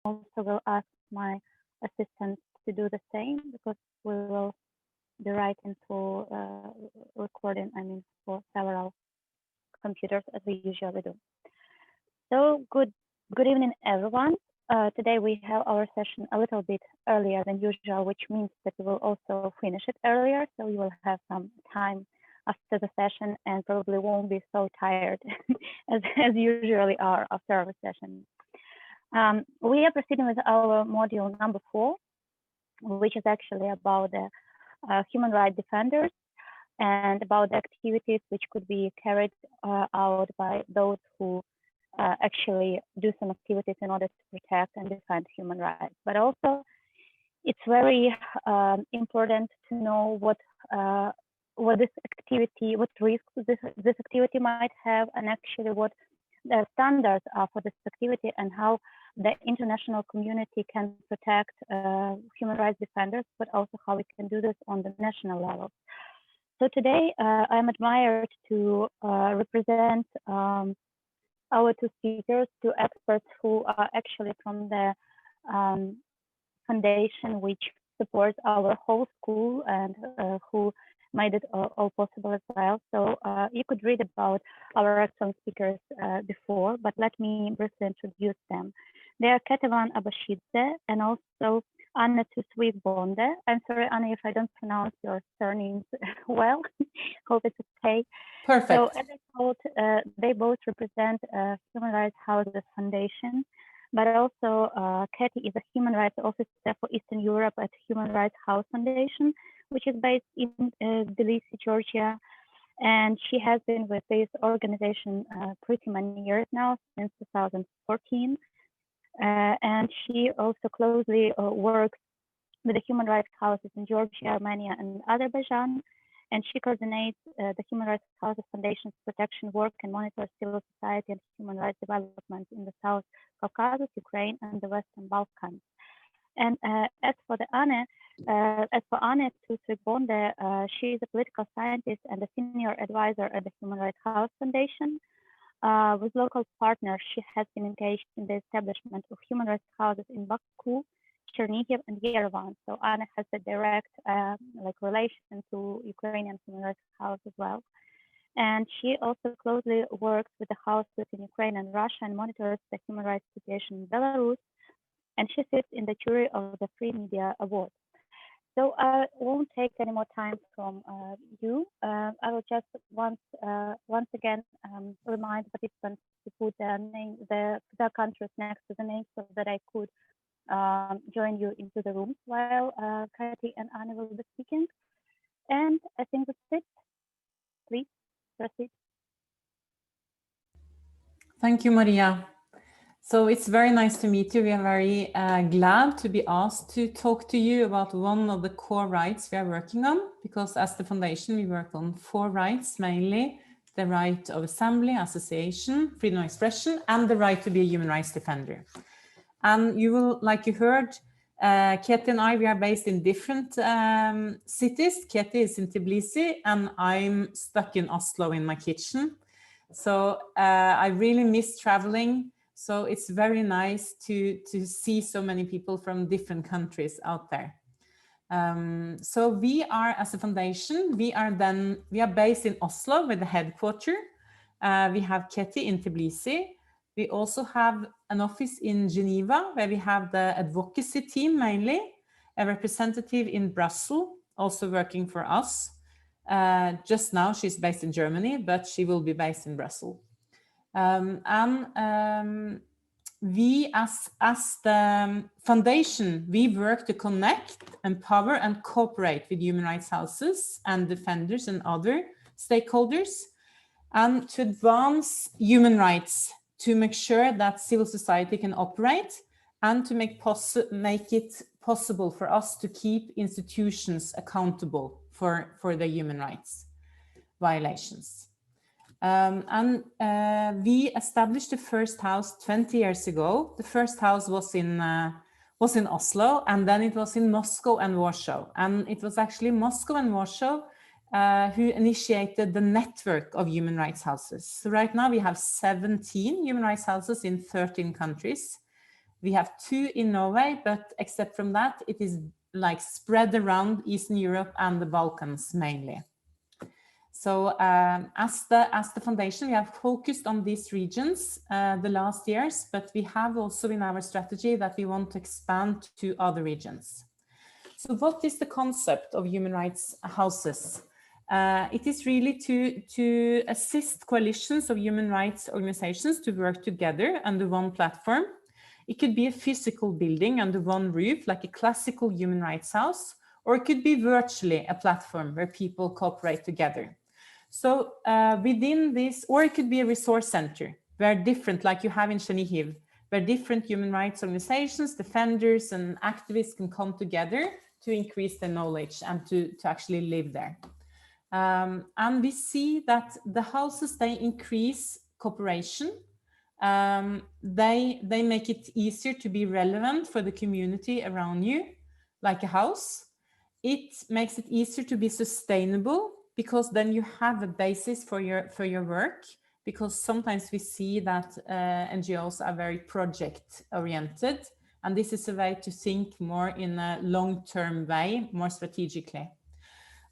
also will ask my assistant to do the same, because we will be writing to recording, I mean, for several computers, as we usually do. So good evening, everyone. Today we have our session a little bit earlier than usual, which means that we will also finish it earlier. So you will have some time after the session and probably won't be so tired as usually are after our session. We are proceeding with our module number 4, which is actually about the human rights defenders and about the activities which could be carried out by those who actually do some activities in order to protect and defend human rights. But also, it's very important to know what this activity, what risks this activity might have, and actually what the standards are for this activity, and how the international community can protect human rights defenders, but also how we can do this on the national level. So today, I'm admired to represent our two speakers, two experts who are actually from the foundation which supports our whole school and who made it all possible as well. So you could read about our excellent speakers before, but let me briefly introduce them. They are Ketevan Abashidze and also Anna Tuswig-Bonde. I'm sorry, Anna, if I don't pronounce your surnames well. Hope it's okay. Perfect. So as I told, they both represent Human Rights Houses Foundation, but also Katie is a Human Rights Officer for Eastern Europe at Human Rights House Foundation, which is based in Tbilisi, Georgia. And she has been with this organization pretty many years now, since 2014. And she also closely works with the human rights houses in Georgia, Armenia, and Azerbaijan. And she coordinates the Human Rights Houses Foundation's protection work and monitors civil society and human rights development in the South Caucasus, Ukraine, and the Western Balkans. And as for Anne Tuswig-Bonde, she is a political scientist and a senior advisor at the Human Rights House Foundation. With local partners, she has been engaged in the establishment of human rights houses in Baku, Chernihiv, and Yerevan. So Anna has a direct relation to Ukrainian human rights house as well. And she also closely works with the houses in Ukraine and Russia and monitors the human rights situation in Belarus. And she sits in the jury of the Free Media Award. So I won't take any more time from you. I will just once again remind participants to put their countries next to the name so that I could join you into the room while Katie and Anna will be speaking. And I think that's it. Please proceed. Thank you, Maria. So it's very nice to meet you. We are very glad to be asked to talk to you about one of the core rights we are working on, because as the foundation, we work on 4 rights, mainly the right of assembly, association, freedom of expression, and the right to be a human rights defender. And you will, like you heard, Keti and I, we are based in different cities. Keti is in Tbilisi, and I'm stuck in Oslo in my kitchen. So I really miss traveling. So it's very nice to see so many people from different countries out there. So we are, as a foundation, we are based in Oslo with the headquarters. We have Keti in Tbilisi. We also have an office in Geneva, where we have the advocacy team mainly, a representative in Brussels, also working for us. Just now she's based in Germany, but she will be based in Brussels. We, as the foundation, we work to connect, empower, and cooperate with human rights houses and defenders and other stakeholders, and to advance human rights, to make sure that civil society can operate, and to make it possible for us to keep institutions accountable for the human rights violations. We established the first house 20 years ago. The first house was in Oslo, and then it was in Moscow and Warsaw. And it was actually Moscow and Warsaw who initiated the network of human rights houses. So right now we have 17 human rights houses in 13 countries. We have 2 in Norway, but except from that, it is like spread around Eastern Europe and the Balkans mainly. So as the foundation, we have focused on these regions the last years, but we have also in our strategy that we want to expand to other regions. So what is the concept of human rights houses? It is really to assist coalitions of human rights organizations to work together under one platform. It could be a physical building under one roof, like a classical human rights house, or it could be virtually a platform where people cooperate together. So within this, or it could be a resource center where different, like you have in Chernihiv, where different human rights organizations, defenders and activists can come together to increase their knowledge and to actually live there. And we see that the houses, they increase cooperation. They make it easier to be relevant for the community around you, like a house. It makes it easier to be sustainable because then you have a basis for your work, because sometimes we see that NGOs are very project oriented, and this is a way to think more in a long-term way, more strategically.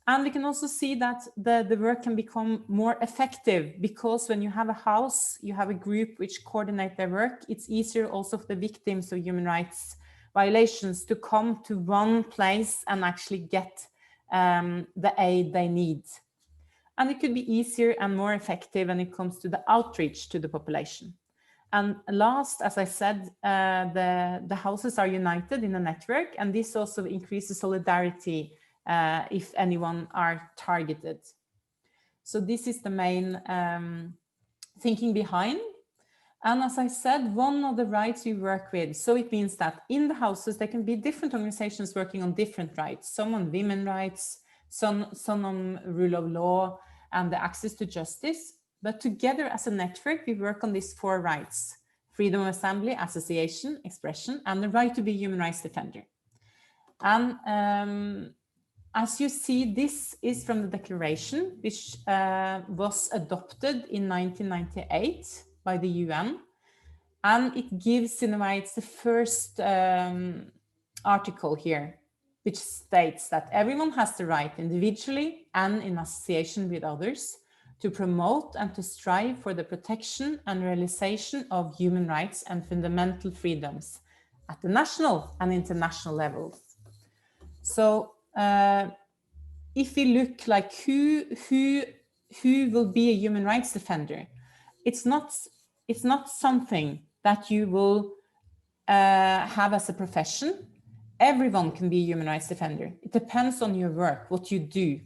And we can also see that the work can become more effective, because when you have a house, you have a group which coordinate their work. It's easier also for the victims of human rights violations to come to one place and actually get the aid they need. And it could be easier and more effective when it comes to the outreach to the population. And last, as I said, the houses are united in a network, and this also increases solidarity if anyone are targeted. So this is the main thinking behind. And as I said, one of the rights we work with, so it means that in the houses, there can be different organizations working on different rights, some on women's rights, some on rule of law and the access to justice. But together as a network, we work on these 4 rights: freedom of assembly, association, expression, and the right to be a human rights defender. And as you see, this is from the declaration, which was adopted in 1998 by the UN. And it gives, in a way, it's the first article here, which states that everyone has the right, individually and in association with others, to promote and to strive for the protection and realization of human rights and fundamental freedoms at the national and international levels. So if we look like who will be a human rights defender, it's not something that you will have as a profession. Everyone can be a human rights defender. It depends on your work, what you do.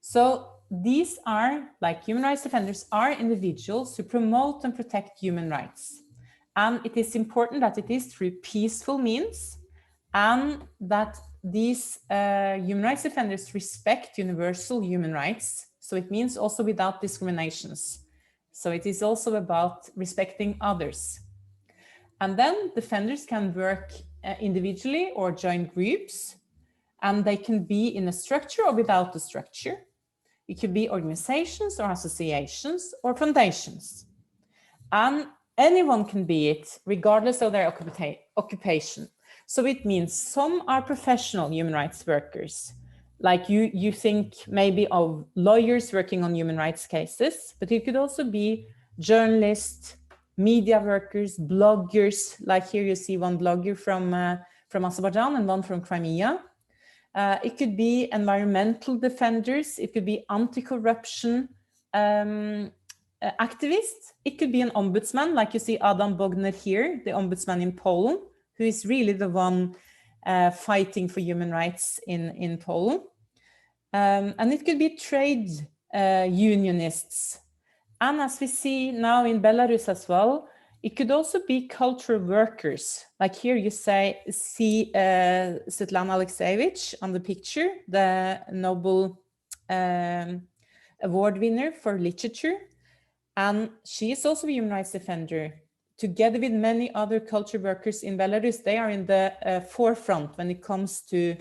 So these are, like, human rights defenders are individuals who promote and protect human rights. And it is important that it is through peaceful means, and that these human rights defenders respect universal human rights. So it means also without discriminations. So it is also about respecting others. And then defenders can work individually or join groups, and they can be in a structure or without a structure. It could be organizations or associations or foundations. And anyone can be it, regardless of their occupation. So it means some are professional human rights workers. Like you think maybe of lawyers working on human rights cases, but it could also be journalists, media workers, bloggers. Like here you see one blogger from Azerbaijan and one from Crimea. It could be environmental defenders. It could be anti-corruption activists. It could be an ombudsman, like you see Adam Bogner here, the ombudsman in Poland, who is really the one fighting for human rights in Poland. And it could be trade unionists. And as we see now in Belarus as well, it could also be cultural workers. Like here you see Svetlana Alexievich on the picture, the Nobel Award winner for literature. And she is also a human rights defender. Together with many other culture workers in Belarus, they are in the forefront when it comes to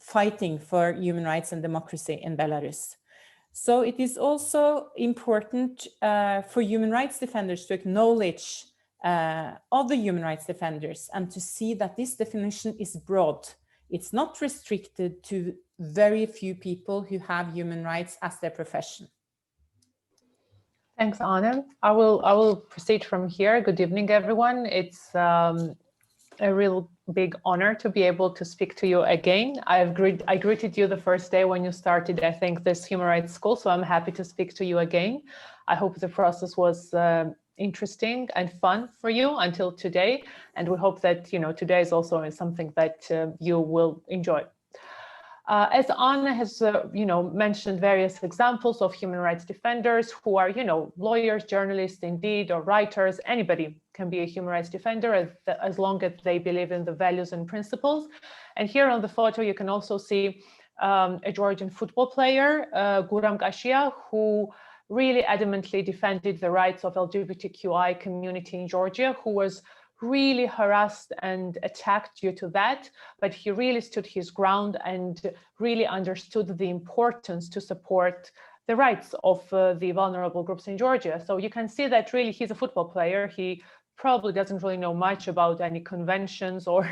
fighting for human rights and democracy in Belarus. So it is also important for human rights defenders to acknowledge of the human rights defenders, and to see that this definition is broad. It's not restricted to very few people who have human rights as their profession. Thanks, Anna. I will proceed from here. Good evening, everyone. It's a real big honor to be able to speak to you again. I greeted you the first day when you started, I think, this human rights school, so I'm happy to speak to you again. I hope the process was interesting and fun for you until today, and we hope that today is also something that you will enjoy. As Anna has mentioned various examples of human rights defenders who are lawyers, journalists, indeed, or writers. Anybody can be a human rights defender as long as they believe in the values and principles. And here on the photo you can also see a Georgian football player, Guram Gashia, who really adamantly defended the rights of LGBTQI community in Georgia, who was really harassed and attacked due to that, but he really stood his ground and really understood the importance to support the rights of the vulnerable groups in Georgia. So you can see that really he's a football player. He probably doesn't really know much about any conventions or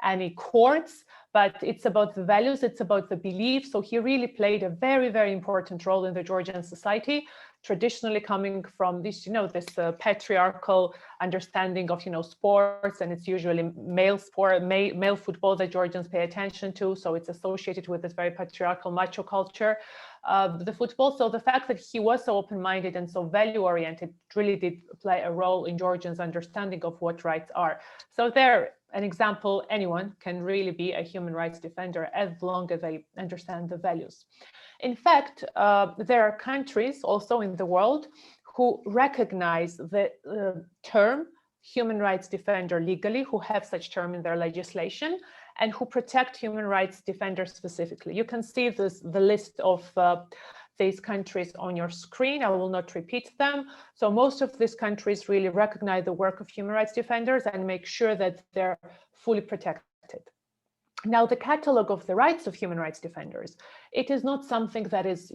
any courts, but it's about the values, it's about the beliefs. So he really played a very, very important role in the Georgian society, traditionally coming from this, this patriarchal understanding of, sports, and it's usually male sport, male football that Georgians pay attention to. So it's associated with this very patriarchal macho culture, the football. So the fact that he was so open-minded and so value-oriented really did play a role in Georgians' understanding of what rights are. So there, an example, anyone can really be a human rights defender as long as they understand the values. In fact, there are countries also in the world who recognize the term human rights defender legally, who have such term in their legislation, and who protect human rights defenders specifically. You can see the list of these countries on your screen. I will not repeat them. So most of these countries really recognize the work of human rights defenders and make sure that they're fully protected. Now, the catalog of the rights of human rights defenders, it is not something that is,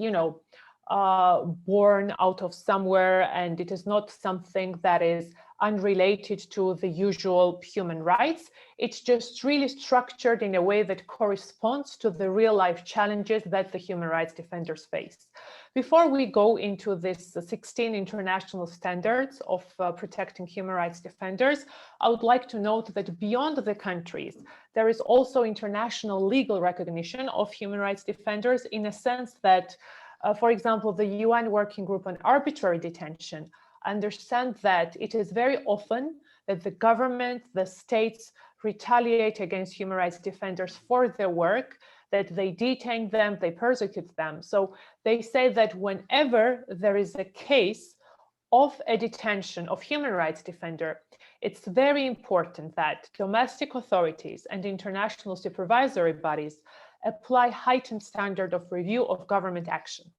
born out of somewhere, and it is not something that is unrelated to the usual human rights. It's just really structured in a way that corresponds to the real life challenges that the human rights defenders face. Before we go into this 16 international standards of protecting human rights defenders, I would like to note that beyond the countries, there is also international legal recognition of human rights defenders, in a sense that, for example, the UN Working Group on Arbitrary Detention understand that it is very often that the government, the states retaliate against human rights defenders for their work, that they detain them, they persecute them. So they say that whenever there is a case of a detention of human rights defender, it's very important that domestic authorities and international supervisory bodies apply heightened standard of review of government action.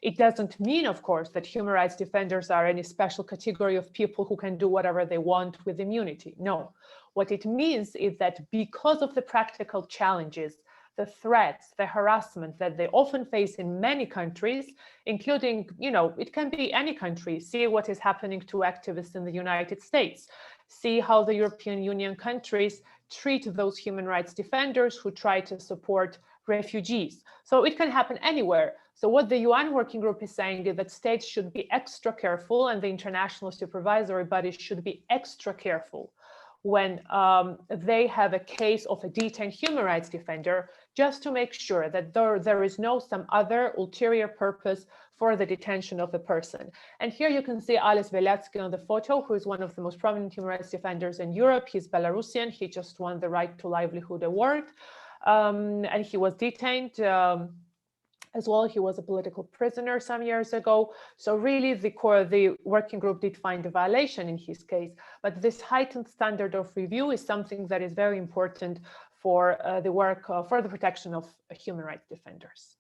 It doesn't mean, of course, that human rights defenders are any special category of people who can do whatever they want with immunity. No, what it means is that because of the practical challenges, the threats, the harassment that they often face in many countries, including, it can be any country. See what is happening to activists in the United States. See how the European Union countries treat those human rights defenders who try to support refugees. So it can happen anywhere. So what the UN Working Group is saying is that states should be extra careful, and the international supervisory bodies should be extra careful when they have a case of a detained human rights defender, just to make sure that there is no some other ulterior purpose for the detention of the person. And here you can see Ales Belyatsky on the photo, who is one of the most prominent human rights defenders in Europe. He's Belarusian. He just won the Right to Livelihood Award, and he was detained as well. He was a political prisoner some years ago. So really the working group did find a violation in his case, but this heightened standard of review is something that is very important for the work for the protection of human rights defenders.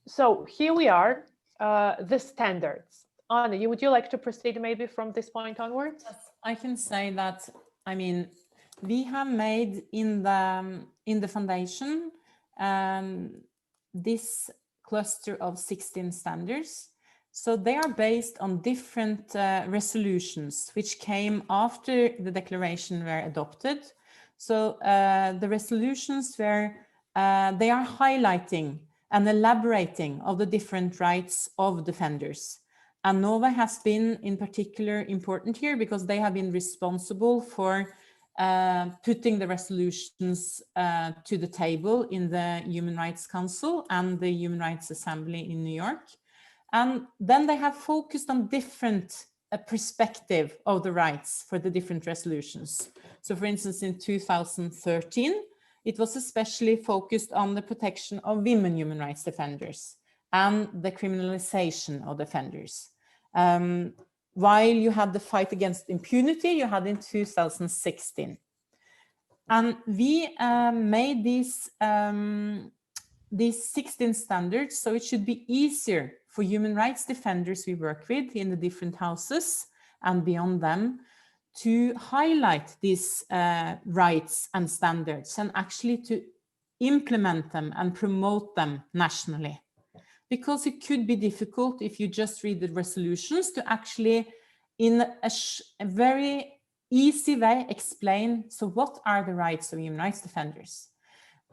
So here we are, the standards. Anna, would you like to proceed maybe from this point onwards? Yes, I can say that, we have made in the foundation this cluster of 16 standards So they are based on different resolutions which came after the declaration were adopted. So the resolutions were, they are highlighting and elaborating of the different rights of defenders. And Norway has been in particular important here because they have been responsible for putting the resolutions to the table in the Human Rights Council and the Human Rights Assembly in New York. And then they have focused on different perspective of the rights for the different resolutions. So for instance, in 2013, it was especially focused on the protection of women human rights defenders and the criminalization of defenders. While you had the fight against impunity, you had in 2016. And we made these 16 standards, so it should be easier for human rights defenders we work with in the different houses and beyond them to highlight these rights and standards and actually to implement them and promote them nationally. Because it could be difficult if you just read the resolutions to actually, in a very easy way, explain, so what are the rights of human rights defenders?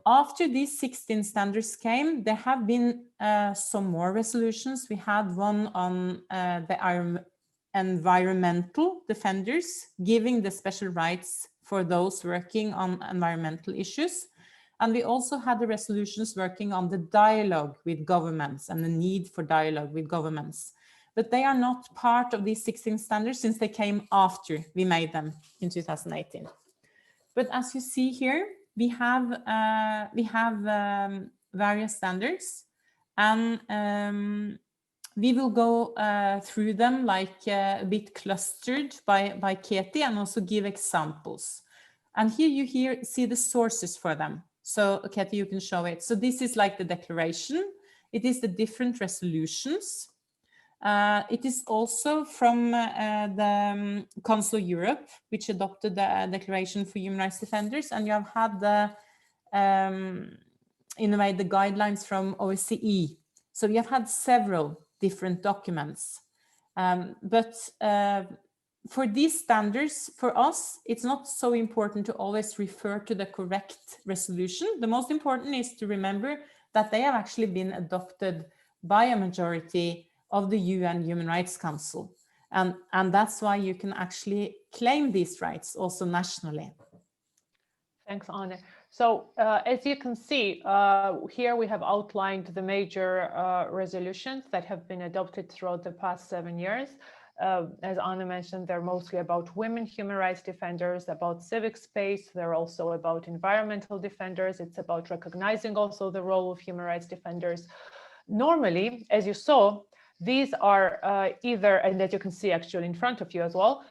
After these 16 standards came, there have been some more resolutions. We had one on the environmental defenders, giving the special rights for those working on environmental issues. And we also had the resolutions working on the dialogue with governments and the need for dialogue with governments. But they are not part of these 16 standards since they came after we made them in 2018. But as you see here, we have various standards, and we will go through them like a bit clustered by Katie and also give examples. And here you see the sources for them. So Katie, you can show it. So this is like the declaration. It is the different resolutions. It is also from the Council of Europe, which adopted the Declaration for Human Rights Defenders, and you have had the, in a way, the guidelines from OSCE. So you have had several different documents. For these standards, for us, it's not so important to always refer to the correct resolution. The most important is to remember that they have actually been adopted by a majority of the UN Human Rights Council. And that's why you can actually claim these rights also nationally. Thanks, Anne. So as you can see, here we have outlined the major resolutions that have been adopted throughout the past 7 years. As Anna mentioned, they're mostly about women human rights defenders, about civic space. They're also about environmental defenders. It's about recognizing also the role of human rights defenders. Normally, as you saw, these are either, and as you can see actually in front of you as well,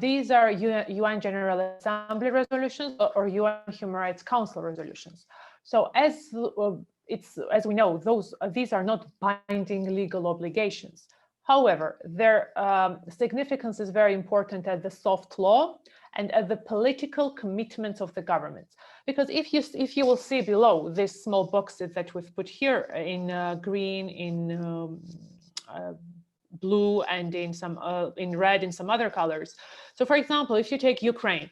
these are UN General Assembly resolutions or UN Human Rights Council resolutions. So as we know, these are not binding legal obligations. However, their significance is very important as the soft law and as the political commitments of the government. Because if you will see below these small boxes that we've put here in green, in blue, and in red, in some other colors. So, for example, if you take Ukraine,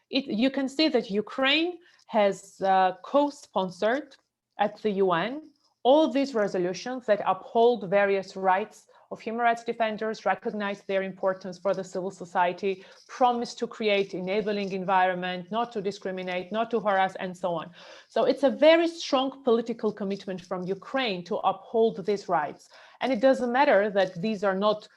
you can see that Ukraine has co-sponsored at the UN all these resolutions that uphold various rights of human rights defenders, recognize their importance for the civil society, promise to create enabling environment, not to discriminate, not to harass, and so on. So it's a very strong political commitment from Ukraine to uphold these rights. And it doesn't matter that these are not,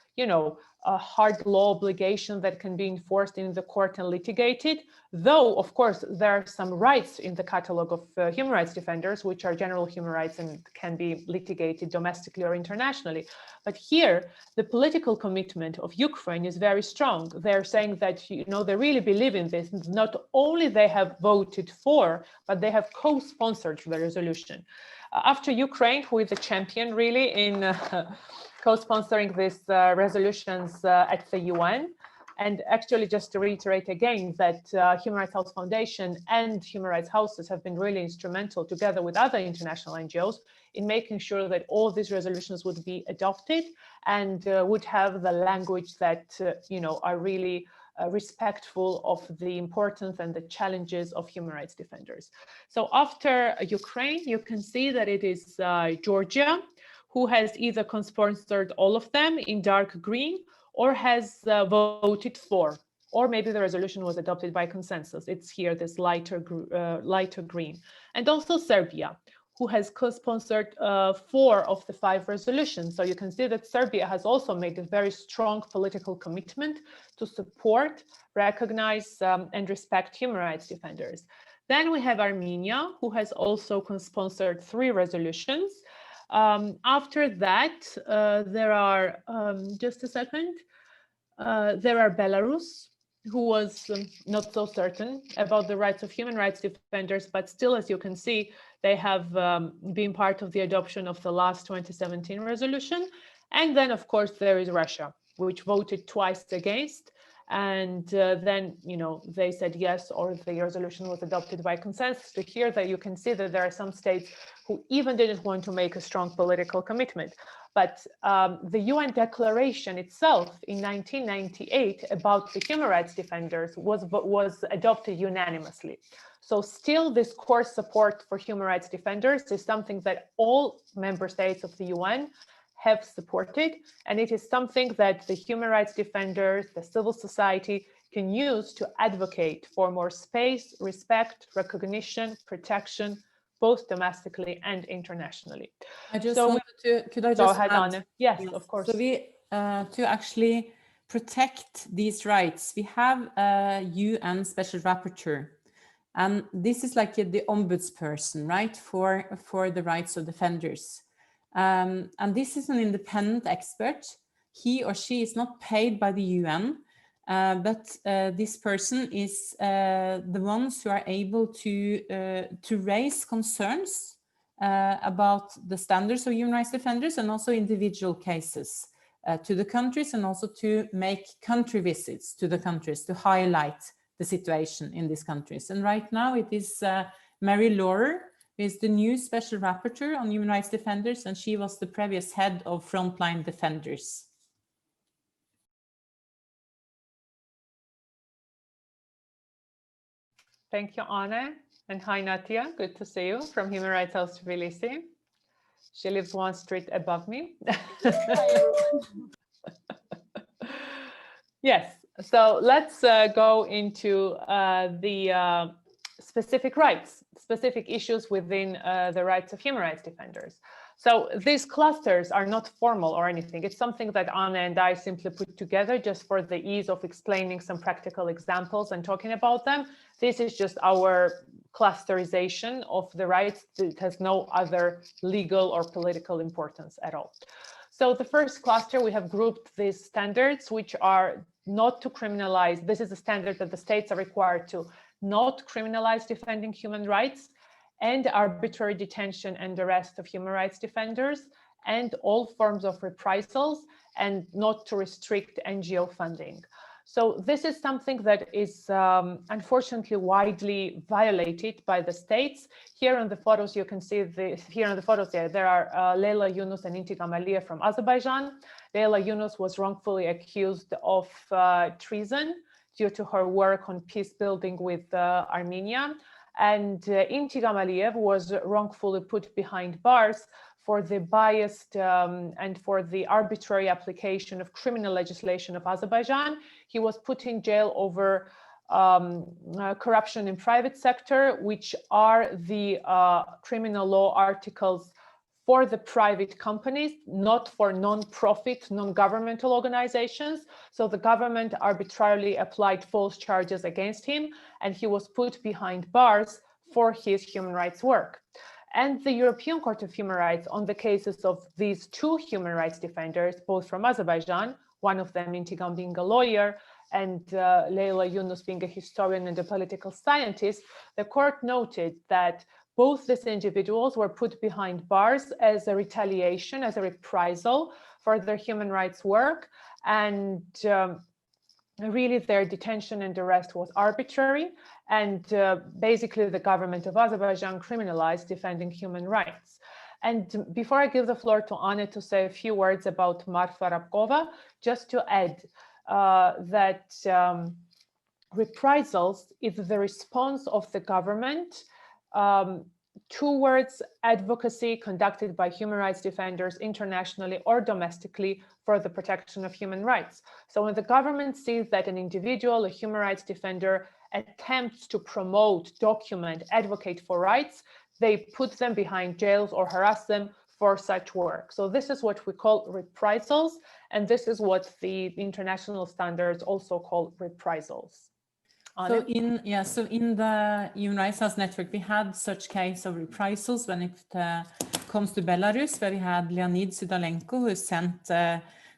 a hard law obligation that can be enforced in the court and litigated, though, of course, there are some rights in the catalog of human rights defenders, which are general human rights and can be litigated domestically or internationally. But here, the political commitment of Ukraine is very strong. They're saying that, they really believe in this. Not only they have voted for, but they have co-sponsored the resolution. After Ukraine, who is the champion really in co-sponsoring these resolutions at the UN, And actually, just to reiterate again, that Human Rights House Foundation and Human Rights Houses have been really instrumental, together with other international NGOs, in making sure that all these resolutions would be adopted and would have the language that are really respectful of the importance and the challenges of human rights defenders. So after Ukraine, you can see that it is Georgia who has either co-sponsored all of them in dark green, or has voted for, or maybe the resolution was adopted by consensus. It's here, this lighter green. And also Serbia, who has co-sponsored 4 of the 5 resolutions. So you can see that Serbia has also made a very strong political commitment to support, recognize, and respect human rights defenders. Then we have Armenia, who has also co-sponsored 3 resolutions. After that, there are, just a second, there are Belarus, who was not so certain about the rights of human rights defenders, but still, as you can see, they have been part of the adoption of the last 2017 resolution. And then, of course, there is Russia, which voted twice against. And then, they said yes, or the resolution was adopted by consensus. So here that you can see that there are some states who even didn't want to make a strong political commitment. But the UN declaration itself in 1998 about the human rights defenders was adopted unanimously. So still, this core support for human rights defenders is something that all member states of the UN have supported, and it is something that the human rights defenders, the civil society, can use to advocate for more space, respect, recognition, protection, both domestically and internationally. I just wanted to, could I just go ahead, add? Anne? Yes, of course. So we, to actually protect these rights, we have a UN Special Rapporteur. And this is like the ombudsperson, right, for the rights of defenders. And this is an independent expert. He or she is not paid by the UN, but this person is the ones who are able to raise concerns about the standards of human rights defenders, and also individual cases to the countries, and also to make country visits to the countries to highlight the situation in these countries. And right now it is Mary Laurer, who is the new Special Rapporteur on Human Rights Defenders, and she was the previous head of Frontline Defenders. Thank you, Anne. And hi, Natia. Good to see you from Human Rights House Tbilisi. She lives 1 street above me. Yes. So let's go into the specific rights, specific issues within the rights of human rights defenders. So these clusters are not formal or anything. It's something that Anna and I simply put together just for the ease of explaining some practical examples and talking about them. This is just our clusterization of the rights. It has no other legal or political importance at all. So the first cluster, we have grouped these standards, which are not to criminalize. This is a standard that the states are required to not criminalize defending human rights, and arbitrary detention and arrest of human rights defenders, and all forms of reprisals, and not to restrict NGO funding. So this is something that is unfortunately widely violated by the states. Here on the photos, you can see here on the photos there are Leyla Yunus and Intigam Aliyev from Azerbaijan. Leyla Yunus was wrongfully accused of treason due to her work on peace building with Armenia. And Intigam Aliyev was wrongfully put behind bars for the biased and for the arbitrary application of criminal legislation of Azerbaijan. He was put in jail over corruption in private sector, which are the criminal law articles for the private companies, not for non-profit, non-governmental organizations. So the government arbitrarily applied false charges against him, and he was put behind bars for his human rights work. And the European Court of Human Rights, on the cases of these 2 human rights defenders, both from Azerbaijan, one of them Intigam being a lawyer, and Leyla Yunus being a historian and a political scientist, the court noted that both these individuals were put behind bars as a retaliation, as a reprisal for their human rights work. And really their detention and arrest was arbitrary, and basically the government of Azerbaijan criminalized defending human rights. And before I give the floor to Anna to say a few words about Marfa Rabkova, just to add that reprisals is the response of the government towards advocacy conducted by human rights defenders internationally or domestically for the protection of human rights. So when the government sees that an individual, a human rights defender, attempts to promote, document, advocate for rights, they put them behind jails or harass them for such work. So this is what we call reprisals, and this is what the international standards also call reprisals. So in the Human Rights House network, we had such case of reprisals when it comes to Belarus, where we had Leonid Sidalenko, who sent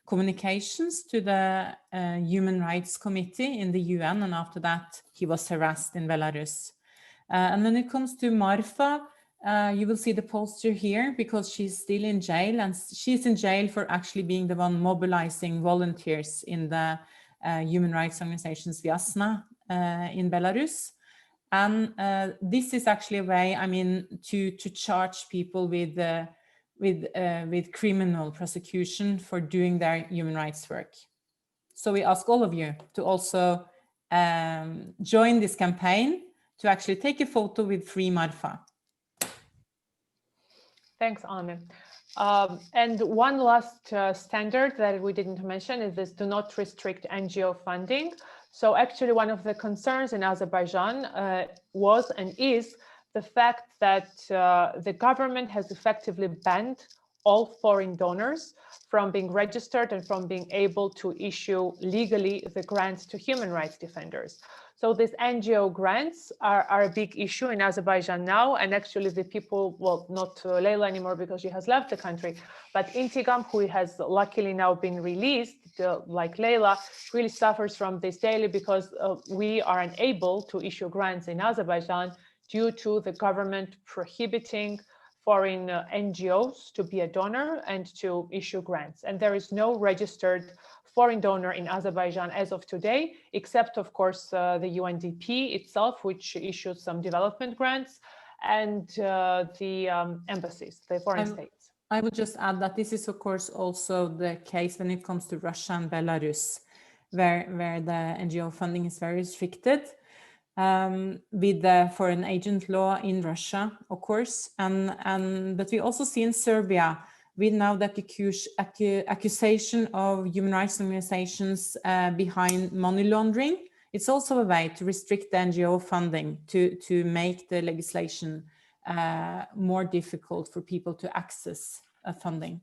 communications to the Human Rights Committee in the UN, and after that he was harassed in Belarus. And when it comes to Marfa, you will see the poster here because she's still in jail, and she's in jail for actually being the one mobilizing volunteers in the human rights organizations Vyasna in Belarus. And this is actually a way, I mean, to charge people with criminal prosecution for doing their human rights work. So we ask all of you to also join this campaign to actually take a photo with Free Marfa. Thanks, Anna. And one last standard that we didn't mention is this: do not restrict NGO funding. So actually one of the concerns in Azerbaijan was and is the fact that the government has effectively banned all foreign donors from being registered and from being able to issue legally the grants to human rights defenders. So these NGO grants are a big issue in Azerbaijan now, and actually the people, well, not Leyla anymore because she has left the country, but Intigam, who has luckily now been released, like Leyla, really suffers from this daily because we are unable to issue grants in Azerbaijan due to the government prohibiting foreign NGOs to be a donor and to issue grants. And there is no registered foreign donor in Azerbaijan as of today, except of course the UNDP itself, which issues some development grants, and the embassies, the foreign states. I would just add that this is of course also the case when it comes to Russia and Belarus, where the NGO funding is very restricted. With the foreign agent law in Russia, of course, but we also see in Serbia, with now the accusation of human rights organizations behind money laundering. It's also a way to restrict the NGO funding to make the legislation more difficult for people to access funding.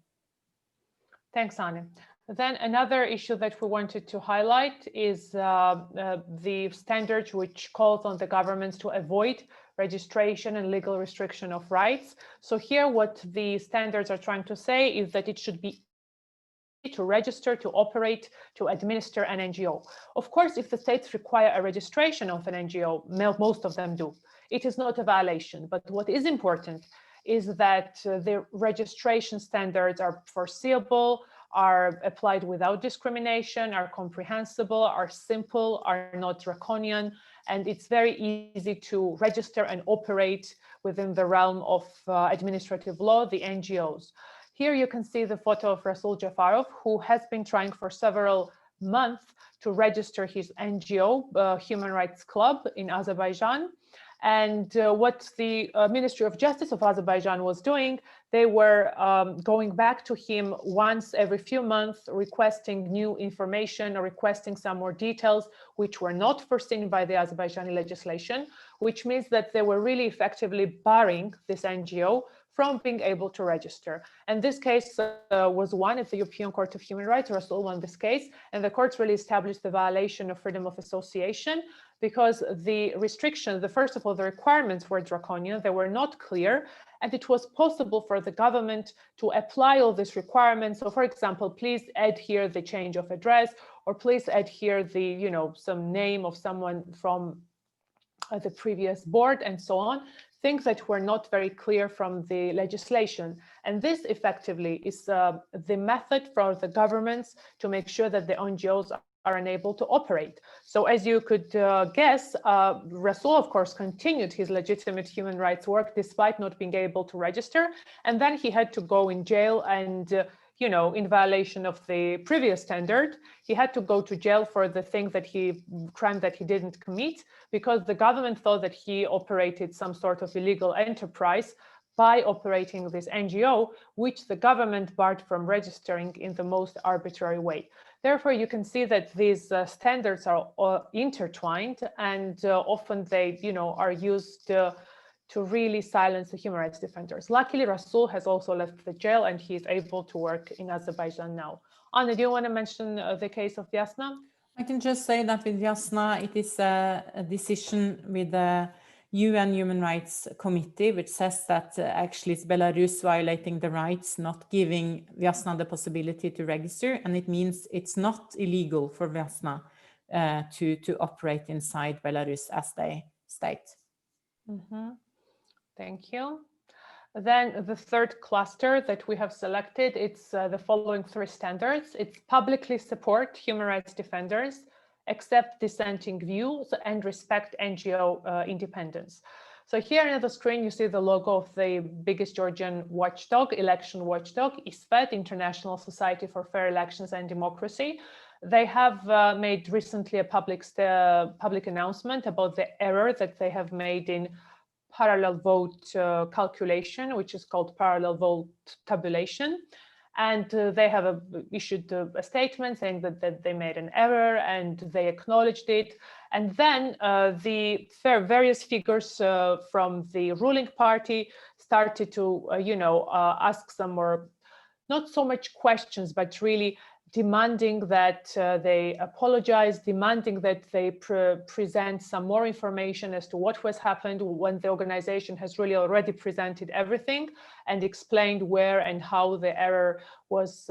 Thanks, Anna. Then another issue that we wanted to highlight is the standard which calls on the governments to avoid registration and legal restriction of rights. So here what the standards are trying to say is that it should be to register, to operate, to administer an NGO. Of course, if the states require a registration of an NGO, most of them do. It is not a violation, but what is important is that the registration standards are foreseeable, are applied without discrimination, are comprehensible, are simple, are not draconian, and it's very easy to register and operate within the realm of administrative law, the NGOs. Here you can see the photo of Rasul Jafarov, who has been trying for several months to register his NGO, Human Rights Club in Azerbaijan. And what the Ministry of Justice of Azerbaijan was doing, they were going back to him once every few months, requesting new information or requesting some more details, which were not foreseen by the Azerbaijani legislation, which means that they were really effectively barring this NGO from being able to register. And this case was won at the European Court of Human Rights. Rasul won this case, and the courts really established the violation of freedom of association because the restrictions, first of all, the requirements were draconian, they were not clear, and it was possible for the government to apply all these requirements. So for example, please add here the change of address, or please add here the, some name of someone from the previous board and so on, things that were not very clear from the legislation. And this effectively is the method for the governments to make sure that the NGOs are unable to operate. So as you could guess, Rasul, of course, continued his legitimate human rights work despite not being able to register. And then he had to go in jail and, you know, in violation of the previous standard, he had to go to jail for the crime that he didn't commit, because the government thought that he operated some sort of illegal enterprise by operating this NGO, which the government barred from registering in the most arbitrary way. Therefore, you can see that these standards are intertwined, and often they, you know, are used to really silence the human rights defenders. Luckily, Rasul has also left the jail and he is able to work in Azerbaijan now. Anna, do you want to mention the case of Vyasna? I can just say that with Vyasna, it is a decision with the UN Human Rights Committee, which says that actually it's Belarus violating the rights, not giving Vyasna the possibility to register. And it means it's not illegal for Vyasna to operate inside Belarus, as they state. Mm-hmm. Thank you. Then the third cluster that we have selected, it's the following three standards. It's publicly support human rights defenders, accept dissenting views, and respect NGO independence. So here on the screen, you see the logo of the biggest Georgian watchdog, election watchdog, ISFED, International Society for Fair Elections and Democracy. They have made recently a public announcement about the error that they have made in parallel vote calculation, which is called parallel vote tabulation. And they have issued a statement saying that they made an error and they acknowledged it. And then the various figures from the ruling party started to, ask some more, not so much questions, but really demanding that they apologize, demanding that they present some more information as to what was happened when the organization has really already presented everything and explained where and how the error was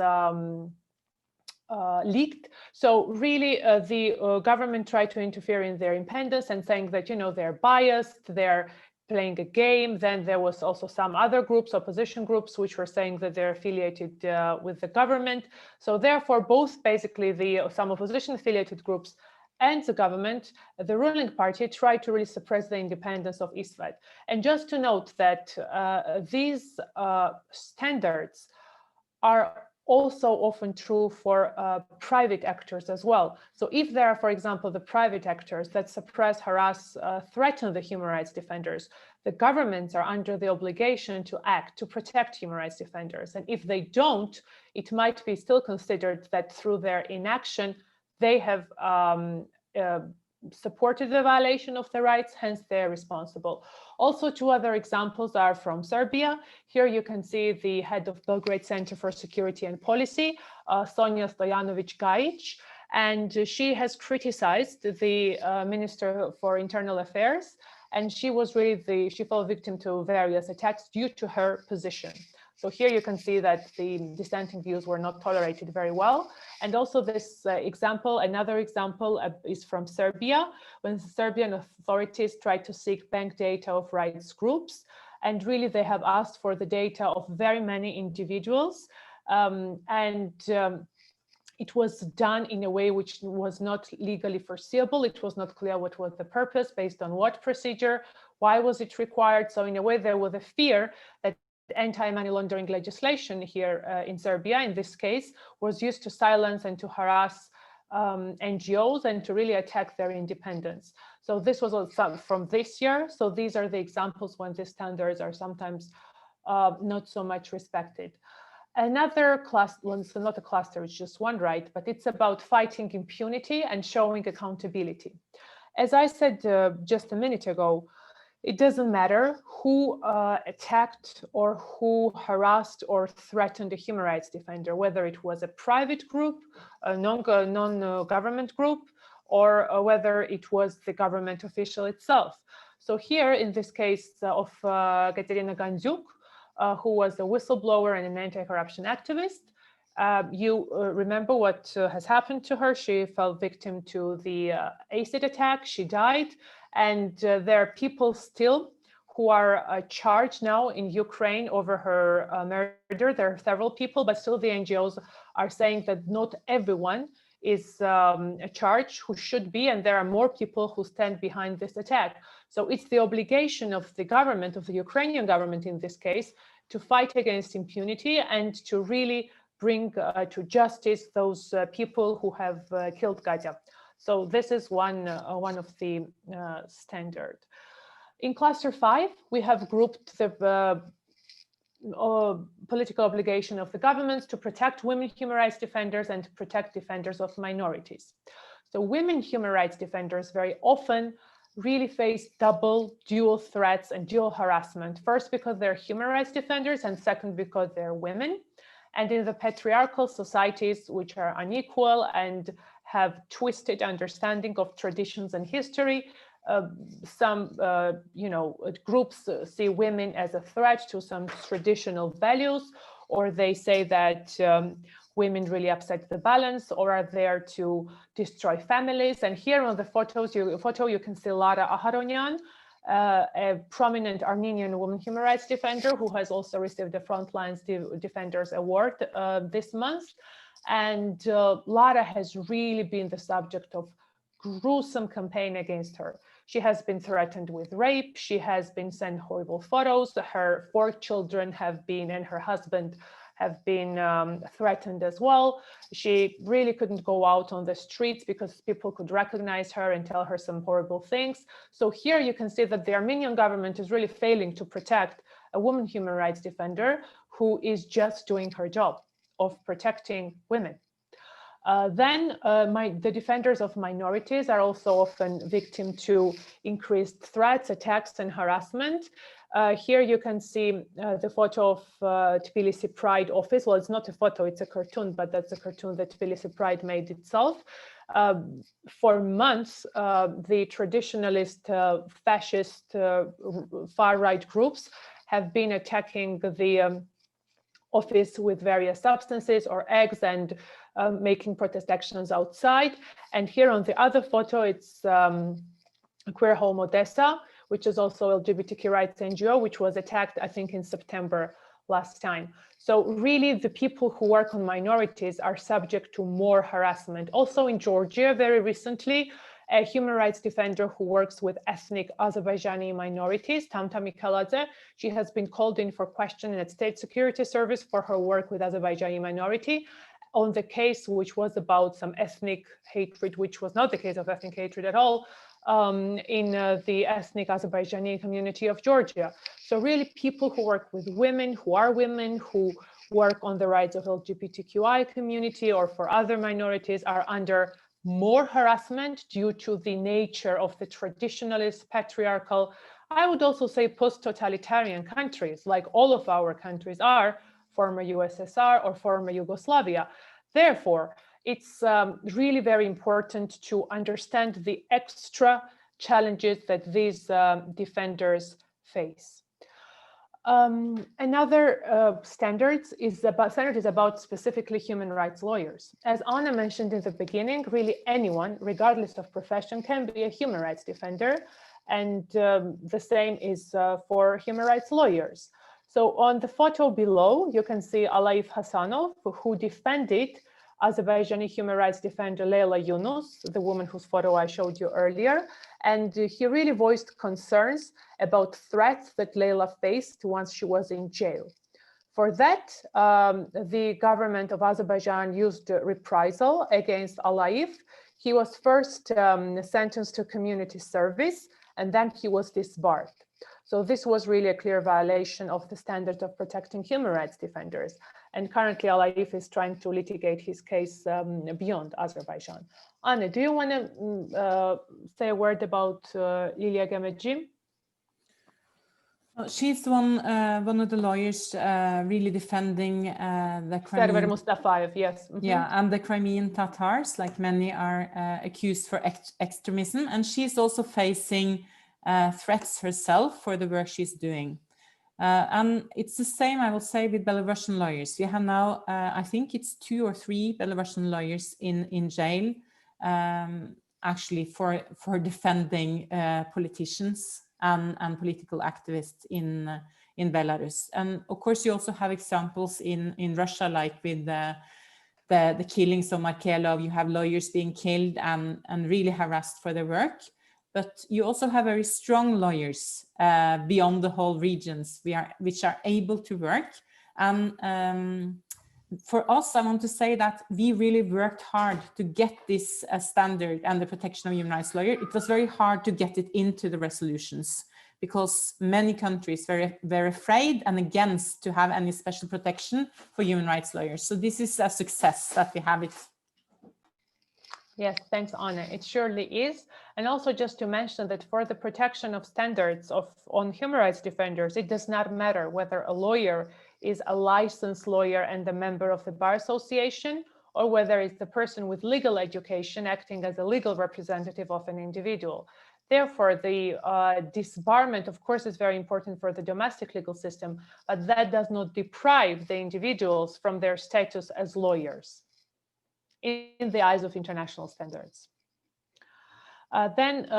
leaked. So really the government tried to interfere in their independence and saying that, they're biased, they're playing a game. Then there was also some other groups, opposition groups, which were saying that they're affiliated with the government. So therefore, both basically some opposition affiliated groups and the government, the ruling party, tried to really suppress the independence of ISFED. And just to note that these standards are also often true for private actors as well. So if there are, for example, the private actors that suppress, harass, threaten the human rights defenders, the governments are under the obligation to act to protect human rights defenders. And if they don't, it might be still considered that through their inaction, they have supported the violation of the rights, hence they're responsible. Also, two other examples are from Serbia. Here you can see the head of Belgrade Center for Security and Policy, Sonja Stojanovic-Gajic, and she has criticized the Minister for Internal Affairs, and she was really she fell victim to various attacks due to her position. So here you can see that the dissenting views were not tolerated very well. And also this another example is from Serbia, when the Serbian authorities tried to seek bank data of rights groups. And really they have asked for the data of very many individuals. It was done in a way which was not legally foreseeable. It was not clear what was the purpose, based on what procedure, why was it required. So in a way, there was a fear that anti-money laundering legislation here in Serbia, in this case, was used to silence and to harass NGOs and to really attack their independence. So this was from this year. So these are the examples when the standards are sometimes not so much respected. Another cluster, well, it's not a cluster, it's just one right, but it's about fighting impunity and showing accountability. As I said just a minute ago, it doesn't matter who attacked or who harassed or threatened a human rights defender, whether it was a private group, a non-government group, or whether it was the government official itself. So here, in this case of Katerina Gandzuk, who was a whistleblower and an anti-corruption activist, you remember what has happened to her. She fell victim to the acid attack. She died. And there are people still who are charged now in Ukraine over her murder. There are several people, but still the NGOs are saying that not everyone is charged, who should be, and there are more people who stand behind this attack. So it's the obligation of the government, of the Ukrainian government in this case, to fight against impunity and to really bring to justice those people who have killed Katya. So this is one of the standard. In cluster 5, we have grouped the political obligation of the governments to protect women human rights defenders and to protect defenders of minorities. So women human rights defenders very often really face dual threats and dual harassment. First, because they're human rights defenders, and second, because they're women. And in the patriarchal societies, which are unequal and have twisted understanding of traditions and history, some groups see women as a threat to some traditional values, or they say that women really upset the balance or are there to destroy families. And here on the photo you can see Lara Aharonyan, a prominent Armenian woman human rights defender who has also received the Frontlines Defenders Award this month. And Lara has really been the subject of gruesome campaign against her. She has been threatened with rape. She has been sent horrible photos. Her 4 children have been, and her husband have been threatened as well. She really couldn't go out on the streets because people could recognize her and tell her some horrible things. So here you can see that the Armenian government is really failing to protect a woman human rights defender who is just doing her job of protecting women. The defenders of minorities are also often victim to increased threats, attacks, and harassment. Here you can see the photo of Tbilisi Pride office. Well, it's not a photo, it's a cartoon, but that's a cartoon that Tbilisi Pride made itself. For months, the traditionalist, fascist, far-right groups have been attacking the office with various substances or eggs and making protest actions outside. And here on the other photo, it's Queer Home Odessa, which is also LGBTQ rights NGO, which was attacked, I think, in September last time. So really, the people who work on minorities are subject to more harassment. Also in Georgia, very recently, a human rights defender who works with ethnic Azerbaijani minorities, Tamta Mikaladze, she has been called in for questioning at State Security Service for her work with Azerbaijani minority on the case which was about some ethnic hatred, which was not the case of ethnic hatred at all, in the ethnic Azerbaijani community of Georgia. So really people who work with women, who are women, who work on the rights of LGBTQI community or for other minorities are under more harassment due to the nature of the traditionalist, patriarchal, I would also say post-totalitarian countries, like all of our countries are, former USSR or former Yugoslavia. Therefore, it's really very important to understand the extra challenges that these defenders face. Another standard is about specifically human rights lawyers. As Anna mentioned in the beginning, really anyone, regardless of profession, can be a human rights defender. And the same is for human rights lawyers. So on the photo below, you can see Alaif Hasanov, who defended Azerbaijani human rights defender Leyla Yunus, the woman whose photo I showed you earlier. And he really voiced concerns about threats that Leyla faced once she was in jail. For that, the government of Azerbaijan used reprisal against Alaif. He was first sentenced to community service, and then he was disbarred. So this was really a clear violation of the standard of protecting human rights defenders. And currently, Alaif is trying to litigate his case beyond Azerbaijan. Anna, do you want to say a word about Lilia Gemeci? She's one of the lawyers really defending the Crimean. Mustafayev, yes. Mm-hmm. Yeah, and the Crimean Tatars, like many are accused for extremism. And she's also facing threats herself for the work she's doing. And it's the same, I will say, with Belarusian lawyers. We have now, I think it's 2 or 3 Belarusian lawyers in jail, actually for defending politicians and political activists in Belarus. And of course, you also have examples in Russia, like with the killings of Markelov, you have lawyers being killed and really harassed for their work. But you also have very strong lawyers beyond the whole regions which are able to work. And for us, I want to say that we really worked hard to get this standard and the protection of human rights lawyer. It was very hard to get it into the resolutions because many countries were afraid and against to have any special protection for human rights lawyers. So this is a success that we have it. Yes, thanks, Anna. It surely is. And also just to mention that for the protection of standards on human rights defenders, it does not matter whether a lawyer is a licensed lawyer and a member of the Bar Association, or whether it's the person with legal education acting as a legal representative of an individual. Therefore, the disbarment, of course, is very important for the domestic legal system, but that does not deprive the individuals from their status as lawyers in the eyes of international standards. This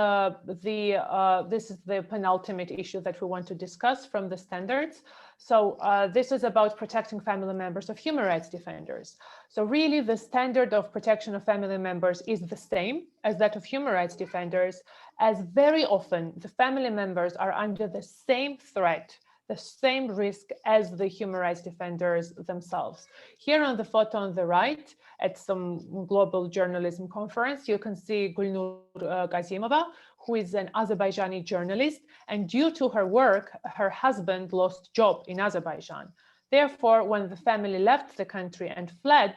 is the penultimate issue that we want to discuss from the standards. So this is about protecting family members of human rights defenders. So really the standard of protection of family members is the same as that of human rights defenders, as very often the family members are under the same threat, the same risk as the human rights defenders themselves. Here on the photo on the right, at some global journalism conference, you can see Gulnur Gazimova, who is an Azerbaijani journalist, and due to her work, her husband lost job in Azerbaijan. Therefore, when the family left the country and fled,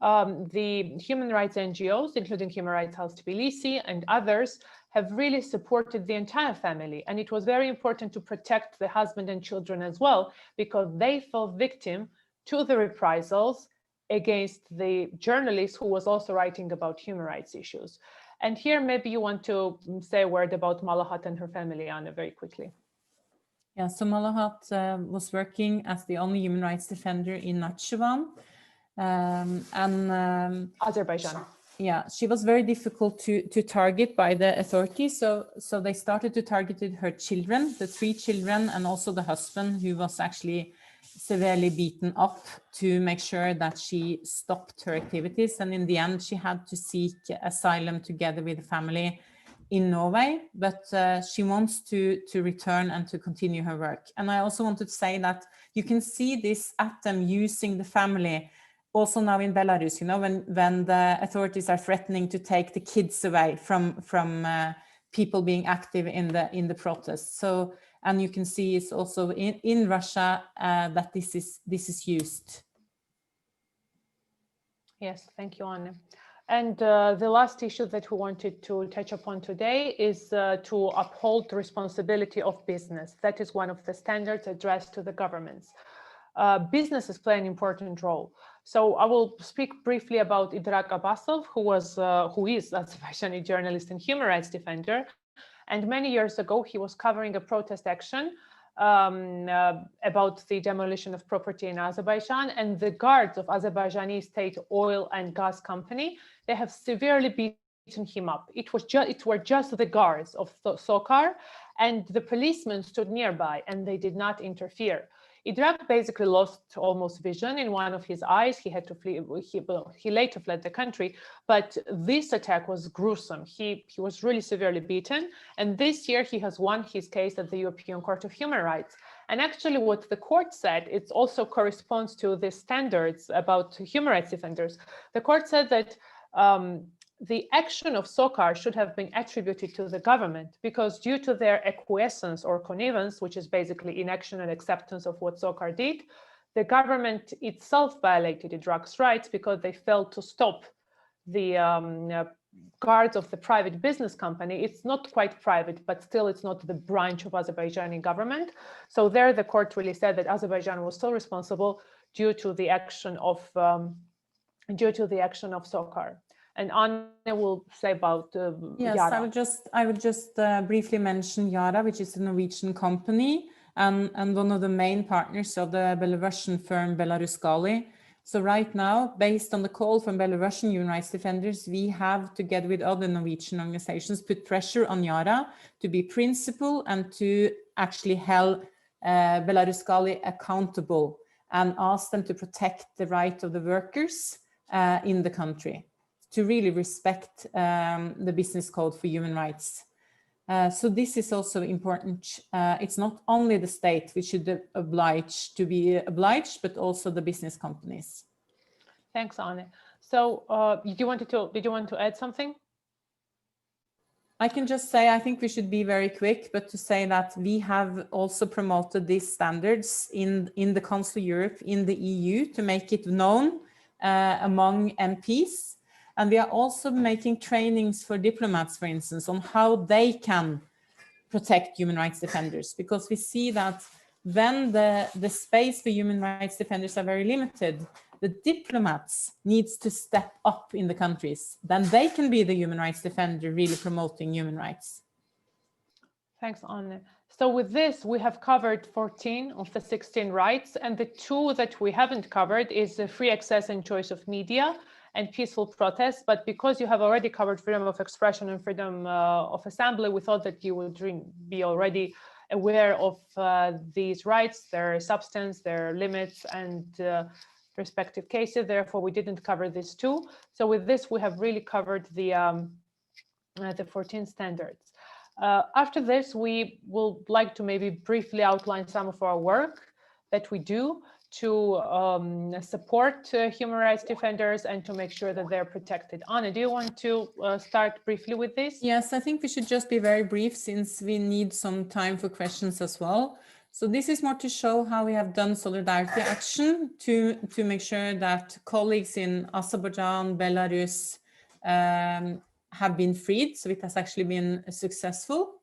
the human rights NGOs, including Human Rights House Tbilisi and others, have really supported the entire family. And it was very important to protect the husband and children as well, because they fell victim to the reprisals against the journalist who was also writing about human rights issues. And here, maybe you want to say a word about Malahat and her family, Anna, very quickly. Yeah, so Malahat was working as the only human rights defender in Nakhchivan. Azerbaijan. Yeah, she was very difficult to target by the authorities. So they started to target her children, the 3 children, and also the husband, who was actually severely beaten up, to make sure that she stopped her activities. And in the end, she had to seek asylum together with the family in Norway, but she wants to return and to continue her work. And I also wanted to say that you can see this at them using the family also now in Belarus, you know, when the authorities are threatening to take the kids away from people being active in the protests. So, and you can see it's also in Russia that this is used. Yes, thank you, Anna. And the last issue that we wanted to touch upon today is to uphold the responsibility of business. That is one of the standards addressed to the governments. Businesses play an important role. So I will speak briefly about Idrak Abbasov, who is an Azerbaijani journalist and human rights defender. And many years ago, he was covering a protest action about the demolition of property in Azerbaijan, and the guards of Azerbaijani state oil and gas company, they have severely beaten him up. It were just the guards of Sokar, and the policemen stood nearby and they did not interfere. Idrak basically lost almost vision in one of his eyes. He had to flee. He later fled the country, but this attack was gruesome. He was really severely beaten, and this year he has won his case at the European Court of Human Rights. And actually what the court said, it also corresponds to the standards about human rights defenders. The court said that the action of Sokar should have been attributed to the government, because due to their acquiescence or connivance, which is basically inaction and acceptance of what Sokar did, the government itself violated Idrak's rights because they failed to stop the guards of the private business company. It's not quite private, but still it's not the branch of Azerbaijani government. So there the court really said that Azerbaijan was still responsible due to the action of Sokar. And Anna will say about yes, Yara. I would just briefly mention Yara, which is a Norwegian company and one of the main partners of the Belarusian firm Belarus-Gali. So right now, based on the call from Belarusian human rights defenders, we have, together with other Norwegian organizations, put pressure on Yara to be principled and to actually hold Belarus-Gali accountable and ask them to protect the right of the workers in the country, to really respect the business code for human rights. So this is also important. It's not only the state which should be obliged, but also the business companies. Thanks, Anne. So did you want to add something? I can just say, I think we should be very quick, but to say that we have also promoted these standards in the Council of Europe, in the EU, to make it known among MPs. And we are also making trainings for diplomats, for instance, on how they can protect human rights defenders, because we see that when the space for human rights defenders are very limited, the diplomats needs to step up in the countries. Then they can be the human rights defender, really promoting human rights. Thanks, Anne. So with this, we have covered 14 of the 16 rights, and the two that we haven't covered is the free access and choice of media and peaceful protest. But because you have already covered freedom of expression and freedom of assembly, we thought that you would be already aware of these rights, their substance, their limits, and respective cases. Therefore, we didn't cover this too. So with this, we have really covered the 14 standards. After this, we will like to maybe briefly outline some of our work that we do to support human rights defenders and to make sure that they're protected. Anna, do you want to start briefly with this? Yes, I think we should just be very brief, since we need some time for questions as well. So this is more to show how we have done solidarity action to make sure that colleagues in Azerbaijan, Belarus have been freed. So it has actually been successful.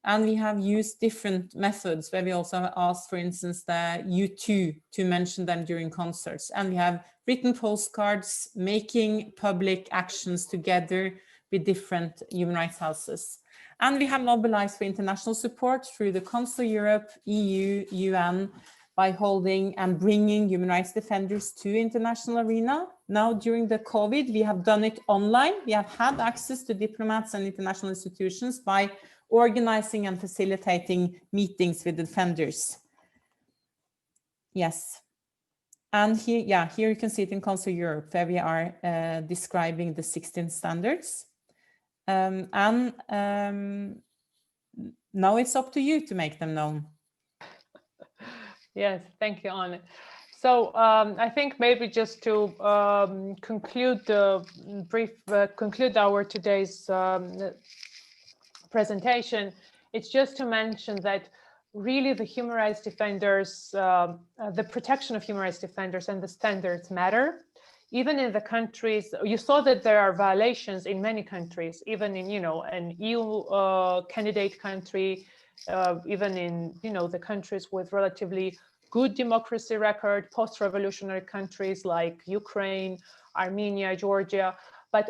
And we have used different methods where we also have asked, for instance, the U2 to mention them during concerts. And we have written postcards, making public actions together with different human rights houses. And we have mobilized for international support through the Council of Europe, EU, UN, by holding and bringing human rights defenders to international arena. Now, during the COVID, we have done it online. We have had access to diplomats and international institutions by organizing and facilitating meetings with defenders. Yes. And here, here you can see it in Council of Europe, where we are describing the 16 standards. Now it's up to you to make them known. Yes, thank you, Anne. So I think maybe just to conclude our today's presentation, it's just to mention that really the human rights defenders, the protection of human rights defenders and the standards matter. Even in the countries, you saw that there are violations in many countries, even in, an EU candidate country, even in, the countries with relatively good democracy record, post-revolutionary countries like Ukraine, Armenia, Georgia. But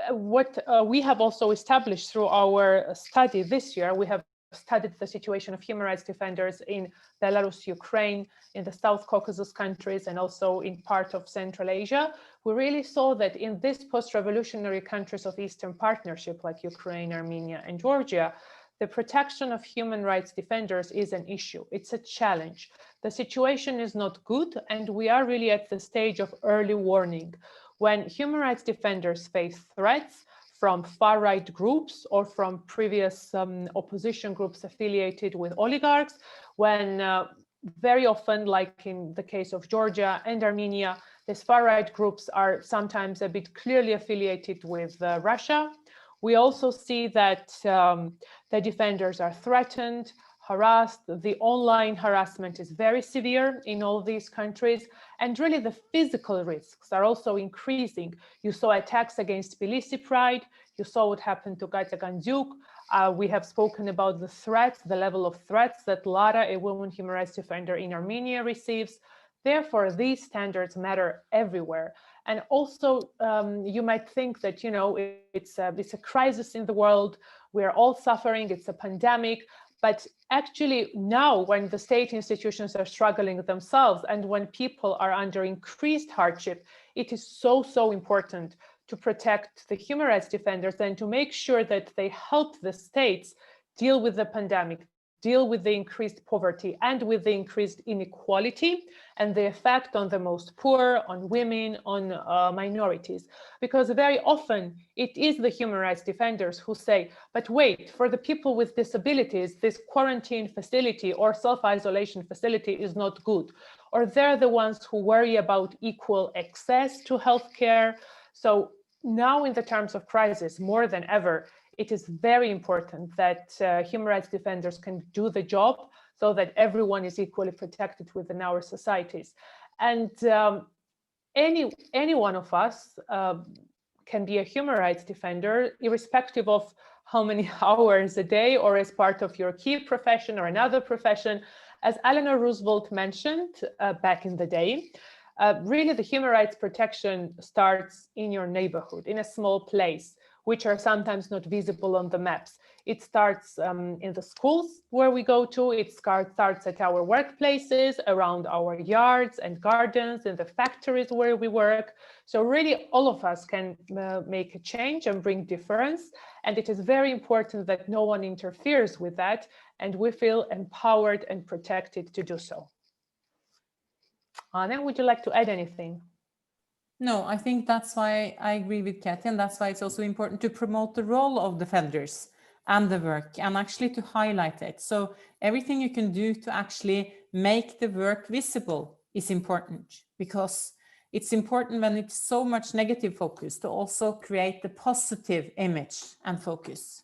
what we have also established through our study this year, we have studied the situation of human rights defenders in Belarus, Ukraine, in the South Caucasus countries, and also in part of Central Asia. We really saw that in these post-revolutionary countries of Eastern Partnership, like Ukraine, Armenia, and Georgia, the protection of human rights defenders is an issue. It's a challenge. The situation is not good, and we are really at the stage of early warning. When human rights defenders face threats from far-right groups or from previous opposition groups affiliated with oligarchs, when very often, like in the case of Georgia and Armenia, these far-right groups are sometimes a bit clearly affiliated with Russia. We also see that the defenders are threatened, harassed. The online harassment is very severe in all these countries. And really the physical risks are also increasing. You saw attacks against Tbilisi Pride. You saw what happened to Katya Gandyuk. We have spoken about the threats, the level of threats that Lara, a woman human rights defender in Armenia, receives. Therefore, these standards matter everywhere. And also, you might think that, it's a crisis in the world. We're all suffering. It's a pandemic. But actually now, when the state institutions are struggling themselves and when people are under increased hardship, it is so important to protect the human rights defenders and to make sure that they help the states deal with the pandemic. deal with the increased poverty and with the increased inequality and the effect on the most poor, on women, on minorities. Because very often it is the human rights defenders who say, but wait, for the people with disabilities, this quarantine facility or self-isolation facility is not good. Or they're the ones who worry about equal access to healthcare. So now in the terms of crisis, more than ever, it is very important that human rights defenders can do the job so that everyone is equally protected within our societies. And any one of us can be a human rights defender, irrespective of how many hours a day or as part of your key profession or another profession. As Eleanor Roosevelt mentioned back in the day, really the human rights protection starts in your neighborhood, in a small place, which are sometimes not visible on the maps. It starts in the schools where we go to, it starts at our workplaces, around our yards and gardens, in the factories where we work. So really all of us can make a change and bring difference. And it is very important that no one interferes with that, and we feel empowered and protected to do so. Anna, would you like to add anything? No, I think that's why I agree with Kathy, and that's why it's also important to promote the role of defenders and the work, and actually to highlight it. So everything you can do to actually make the work visible is important, because it's important when it's so much negative focus to also create the positive image and focus.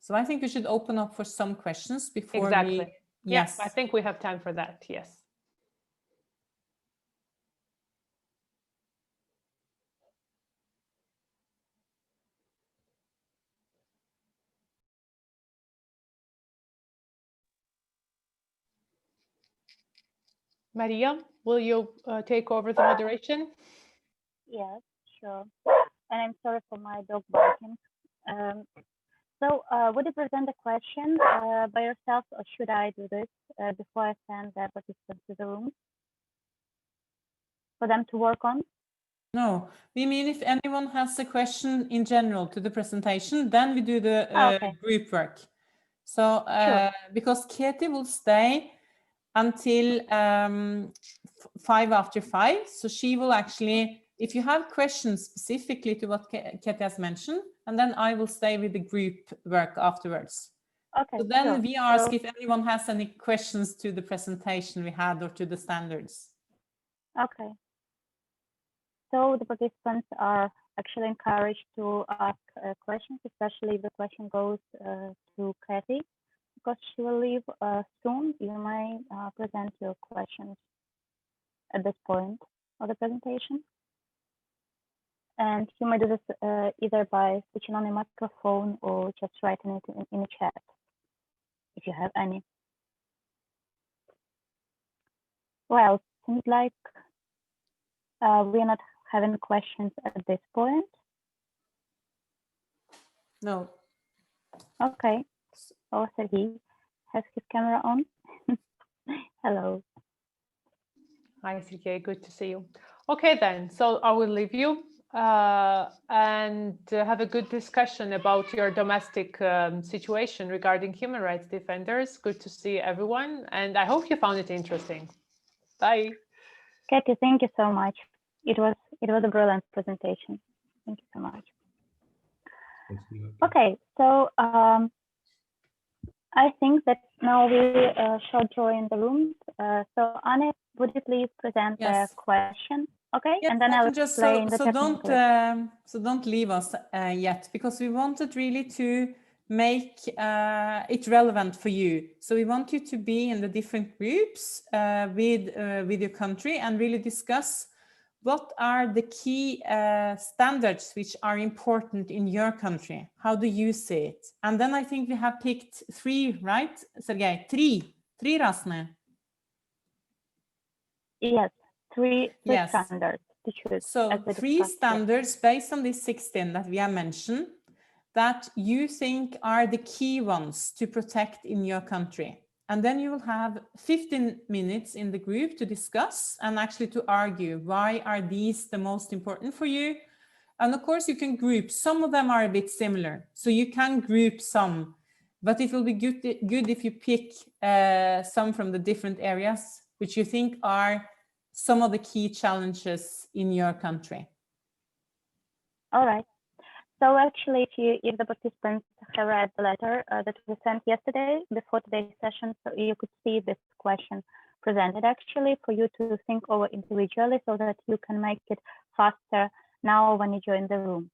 So I think we should open up for some questions before Exactly. Yes, I think we have time for that, yes. Maria, will you take over the moderation? Yes, sure. And I'm sorry for my dog barking. Would you present the question by yourself, or should I do this before I send the participants to the room for them to work on? No, we mean if anyone has a question in general to the presentation, then we do the group work. So Sure. because Katie will stay until 5:05, so she will actually, if you have questions specifically to what Katie has mentioned, and then I will stay with the group work afterwards. Okay. So then sure. we ask if anyone has any questions to the presentation we had or to the standards. Okay. So the participants are actually encouraged to ask questions, especially if the question goes to Kathy, because she will leave soon. You may present your questions at this point of the presentation. And you may do this either by switching on your microphone or just writing it in the chat, if you have any. Well, seems like we are not having questions at this point. No. Okay. Oh, Sergey has his camera on. Hello. Hi, Sergey, good to see you. Okay, then, so I will leave you and have a good discussion about your domestic situation regarding human rights defenders. Good to see everyone, and I hope you found it interesting. Bye. Katie, thank you so much. It was a brilliant presentation. Thank you so much. Okay, so I think that now we shall join the room. So Anne, would you please present the question? Okay, yes, and then I'll just explain the so don't leave us yet, because we wanted really to make it relevant for you. So we want you to be in the different groups with your country and really discuss what are the key standards which are important in your country. How do you see it? And then I think we have picked 3, right, Sergey? 3 Rasne. Yes, three standards to choose. So 3 standards based on these 16 that we have mentioned that you think are the key ones to protect in your country. And then you will have 15 minutes in the group to discuss and actually to argue why are these the most important for you. And of course you can group, some of them are a bit similar. So you can group some but it will be good if you pick some from the different areas which you think are some of the key challenges in your country. All right. So actually, if the participants have read the letter that was sent yesterday before today's session, so you could see this question presented actually for you to think over individually so that you can make it faster now when you join the room.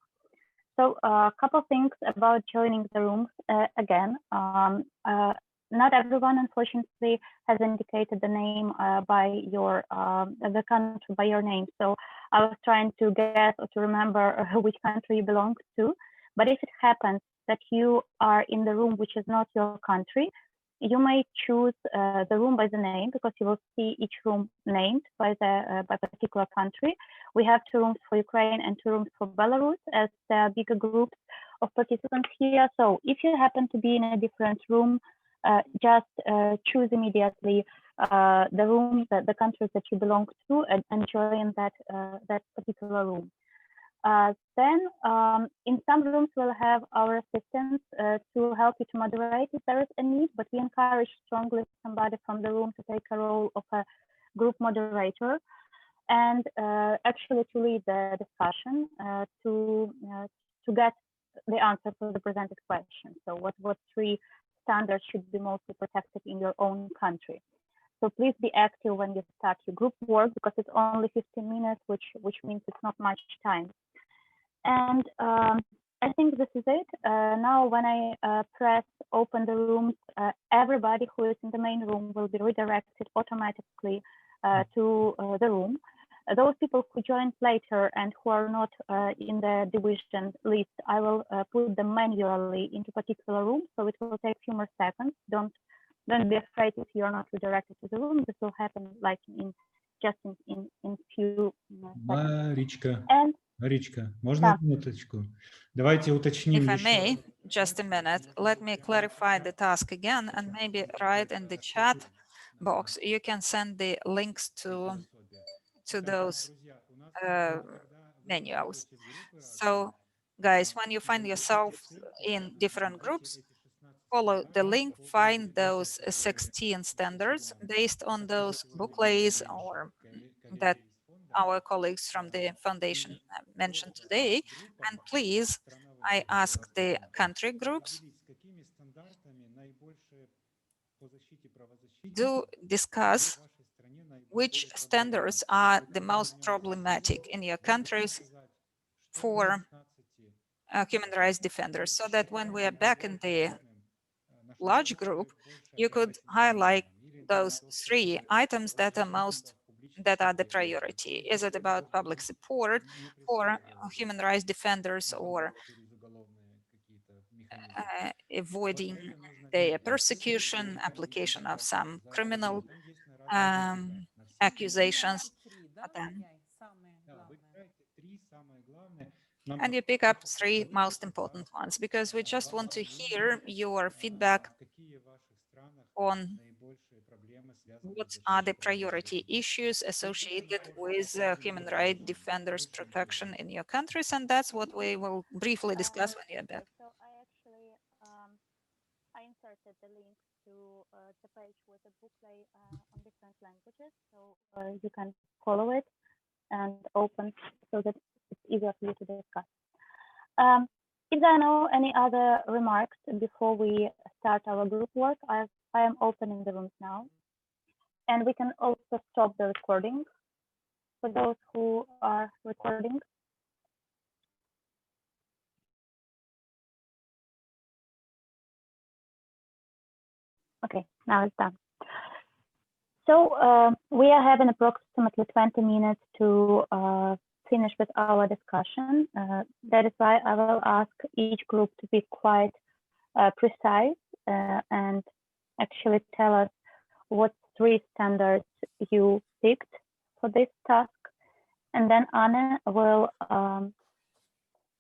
So a couple things about joining the rooms. Again, not everyone, unfortunately, has indicated the name by your the country by your name. So I was trying to guess or to remember which country you belong to. But if it happens that you are in the room which is not your country, you may choose the room by the name, because you will see each room named by the by particular country. We have 2 rooms for Ukraine and 2 rooms for Belarus as bigger groups of participants here. So if you happen to be in a different room, just choose immediately the room, the countries that you belong to, and join that that particular room. Then in some rooms we'll have our assistants to help you to moderate if there is a need, but we encourage strongly somebody from the room to take a role of a group moderator and actually to lead the discussion to get the answer to the presented question. So what 3 standards should be mostly protected in your own country? So please be active when you start your group work, because it's only 15 minutes, which means it's not much time. And I think this is it. Now, when I press open the rooms, everybody who is in the main room will be redirected automatically to the room. Those people who joined later and who are not in the division list, I will put them manually into particular room. So it will take a few more seconds. Don't be afraid if you're not redirected to the room. This will happen like in few seconds. And Маричка, можно минуточку? Давайте уточним. If I may, just a minute, let me clarify the task again, and maybe write in the chat box, you can send the links to those manuals. So guys, when you find yourself in different groups, follow the link, find those 16 standards based on those booklets or that our colleagues from the foundation mentioned today. And please, I ask the country groups do discuss which standards are the most problematic in your countries for human rights defenders, so that when we are back in the large group, you could highlight those 3 items that are the priority. Is it about public support for human rights defenders, or avoiding the persecution, application of some criminal accusations? And you pick up 3 most important ones, because we just want to hear your feedback on what are the priority issues associated with human rights defenders protection in your countries, and that's what we will briefly discuss when you're back. So I actually I inserted the link to the page with the booklet on different languages, so you can follow it and open so that it's easier for you to discuss. If there are no any other remarks before we start our group work, I am opening the rooms now. And we can also stop the recording for those who are recording. Okay, now it's done. So we are having approximately 20 minutes to finish with our discussion. That is why I will ask each group to be quite precise and actually tell us what 3 standards you picked for this task. And then Anna will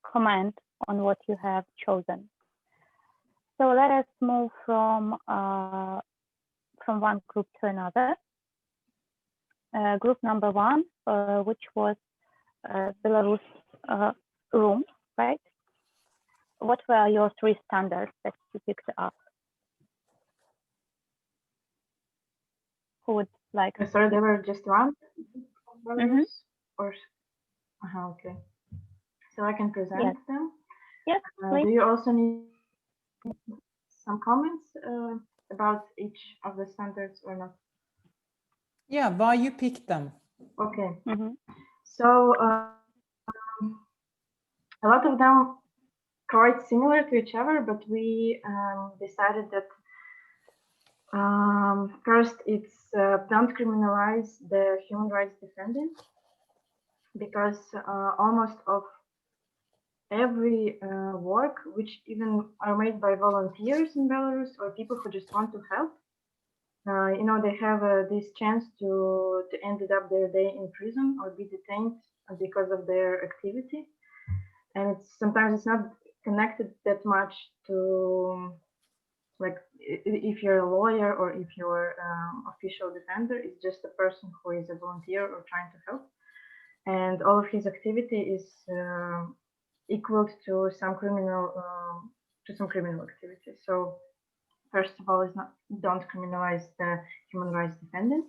comment on what you have chosen. So let us move from one group to another. Group number 1, which was Belarus room, right? What were your 3 standards that you picked up? who would like? Sorry, there were just one. Mhm. Or okay. So I can present Yes. them. Yes, please. Do you also need some comments about each of the standards or not? Yeah, why you picked them? Okay. Mhm. So a lot of them quite similar to each other, but we decided that first it's don't criminalize the human rights defendant, because almost of every work which even are made by volunteers in Belarus or people who just want to help, you know, they have this chance to end up their day in prison or be detained because of their activity, and sometimes it's not connected that much to, like, if you're a lawyer or if you're official defender. It's just a person who is a volunteer or trying to help, and all of his activity is equal to some criminal activity. So first of all, don't criminalize the human rights defendant,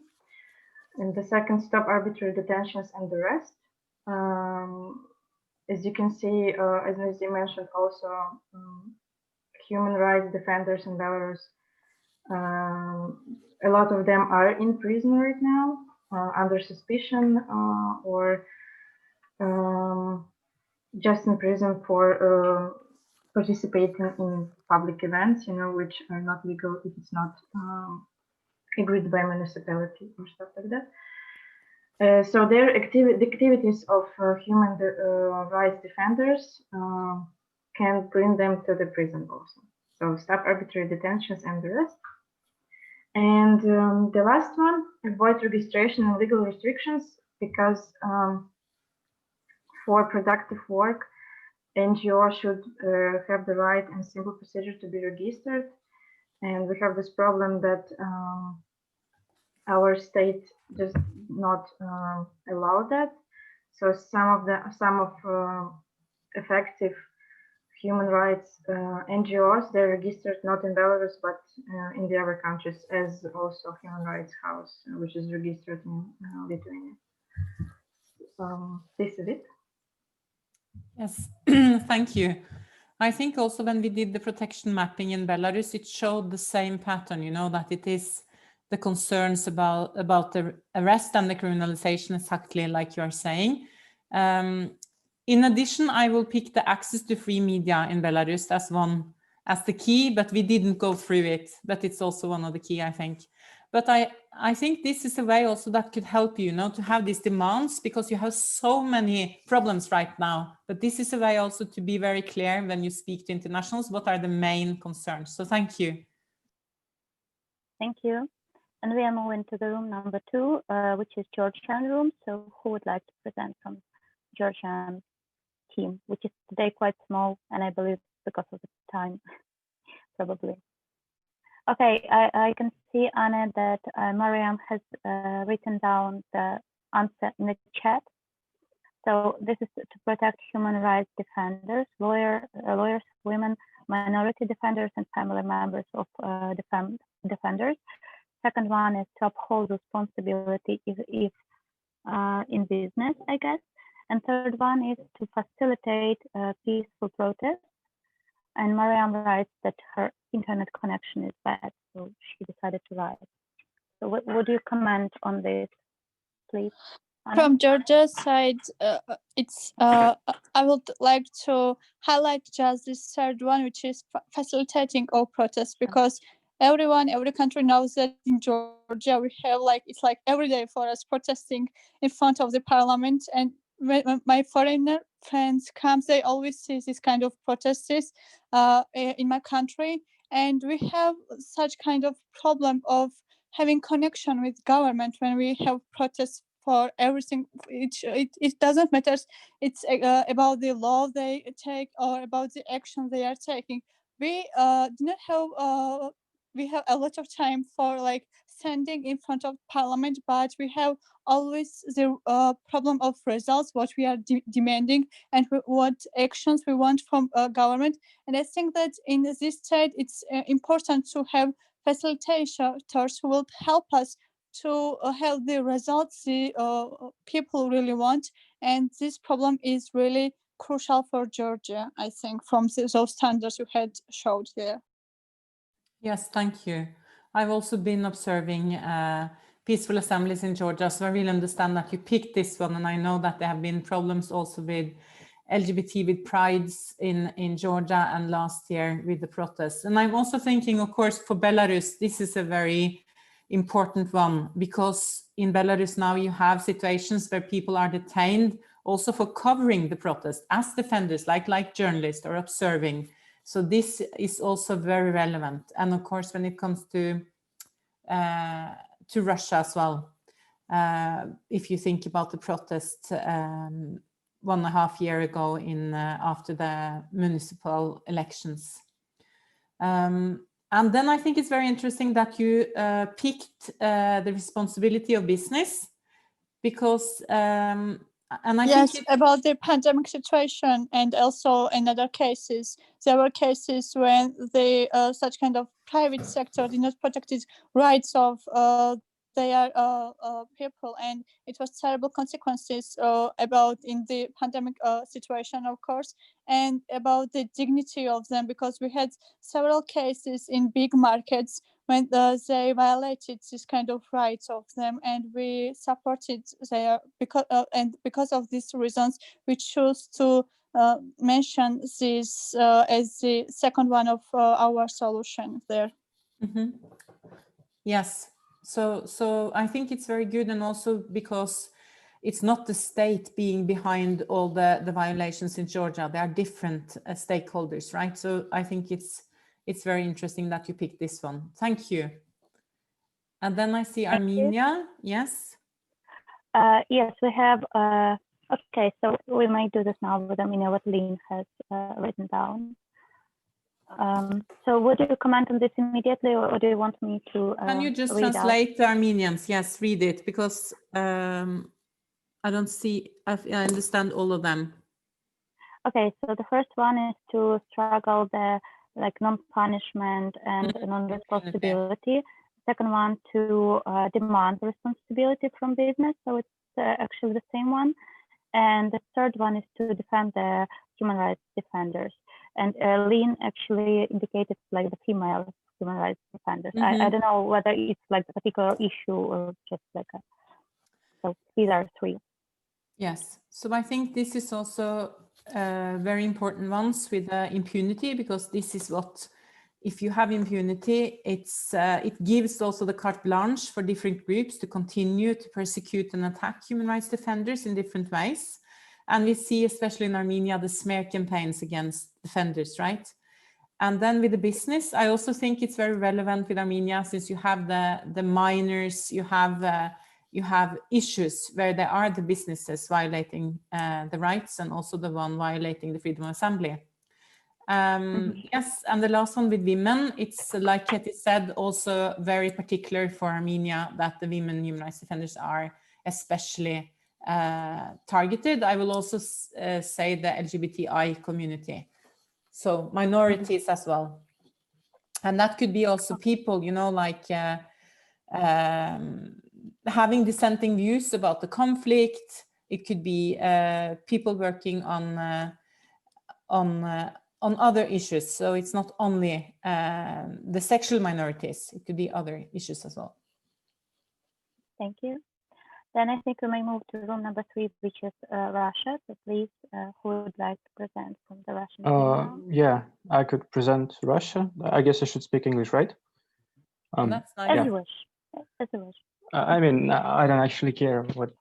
and the second, stop arbitrary detentions and arrest. As you can see, as you mentioned, also human rights defenders in Belarus, a lot of them are in prison right now under suspicion or just in prison for participating in public events, you know, which are not legal if it's not agreed by municipality or stuff like that. So the activities of human rights defenders can bring them to the prison also. So stop arbitrary detentions and arrest. And the last one, avoid registration and legal restrictions, because for productive work, NGO should have the right and simple procedure to be registered. And we have this problem that our state does not allow that. So some of effective human rights NGOs, they're registered not in Belarus but in the other countries, as also Human Rights House, which is registered in Lithuania. This is it. Yes, thank you. I think also when we did the protection mapping in Belarus, it showed the same pattern, you know, that it is the concerns about the arrest and the criminalization, exactly like you are saying. In addition, I will pick the access to free media in Belarus as the key, but we didn't go through it, but it's also one of the key, I think. But I think this is a way also that could help you, you know, to have these demands, because you have so many problems right now. But this is a way also to be very clear when you speak to internationals, what are the main concerns. So thank you. Thank you. And we are moving to the room number 2, which is Georgian room. So who would like to present from Georgian team, which is today quite small, and I believe because of the time, probably. Okay, I can see, Anna, that Mariam has written down the answer in the chat. So this is to protect human rights defenders, lawyers, women, minority defenders, and family members of defenders. Second one is to uphold responsibility if in business, I guess. And third one is to facilitate peaceful protest. And Mariam writes that her internet connection is bad, so she decided to write. So what would you comment on this, please? Anna? From Georgia's side, I would like to highlight just this third one, which is facilitating all protests, because every country knows that in Georgia we have it's like every day for us protesting in front of the parliament. And when my foreigner friends come, they always see this kind of protests in my country, and we have such kind of problem of having connection with government when we have protests for everything. It doesn't matter. It's about the law they take or about the action they are taking. We do not have we have a lot of time for standing in front of parliament, but we have always the problem of results, what we are demanding and what actions we want from government. And I think that in this state it's important to have facilitators who will help us to have the results the people really want. And this problem is really crucial for Georgia, I think, from those standards you had showed here. Yes, thank you. I've also been observing peaceful assemblies in Georgia, so I really understand that you picked this one, and I know that there have been problems also with LGBT, with prides in Georgia, and last year with the protests. And I'm also thinking, of course, for Belarus, this is a very important one, because in Belarus now you have situations where people are detained also for covering the protest as defenders, like journalists or observing. So this is also very relevant. And of course, when it comes to Russia as well, if you think about the protest 1.5 years ago after the municipal elections. And then I think it's very interesting that you picked the responsibility of business, because and I yes, think about the pandemic situation, and also in other cases, there were cases when the such kind of private sector did not protect the rights of their people, and it was terrible consequences about in the pandemic situation, of course, and about the dignity of them, because we had several cases in big markets when they violated this kind of rights of them, and we supported their because of these reasons we chose to mention this as the second one of our solution there. Mm-hmm. Yes, so I think it's very good, and also because it's not the state being behind all the violations in Georgia. There are different stakeholders, right? So I think it's very interesting that you picked this one. Thank you. And then I see Armenia. Yes. Yes, we have. Okay, so we might do this now with Armenia, what Lynn has written down. So would you comment on this immediately, or do you want me to Can you just read translate the Armenians? Yes, read it, because I don't see, I understand all of them. Okay, so the first one is to struggle the non-punishment and non-responsibility. Second one, to demand responsibility from business. So it's actually the same one. And the third one is to defend the human rights defenders. And Lynn actually indicated the female human rights defenders. I don't know whether it's a particular issue or just so these are three. Yes, so I think this is also very important ones with impunity, because this is what, if you have impunity, it gives also the carte blanche for different groups to continue to persecute and attack human rights defenders in different ways. And we see, especially in Armenia, the smear campaigns against defenders, right? And then with the business, I also think it's very relevant with Armenia, since you have the minors, you have issues where there are the businesses violating the rights, and also the one violating the freedom of assembly. Yes, and the last one with women, it's like Katie said, also very particular for Armenia that the women human rights defenders are especially targeted. I will also say the LGBTI community, so minorities as well. And that could be also people, having dissenting views about the conflict. It could be people working on other issues. So it's not only the sexual minorities, it could be other issues as well. Thank you. Then I think we may move to room number 3, which is Russia. So please, who would like to present from the Russian team? Yeah, I could present Russia. I guess I should speak English, right? That's nice. As you wish. As you wish. I mean, I don't actually care what.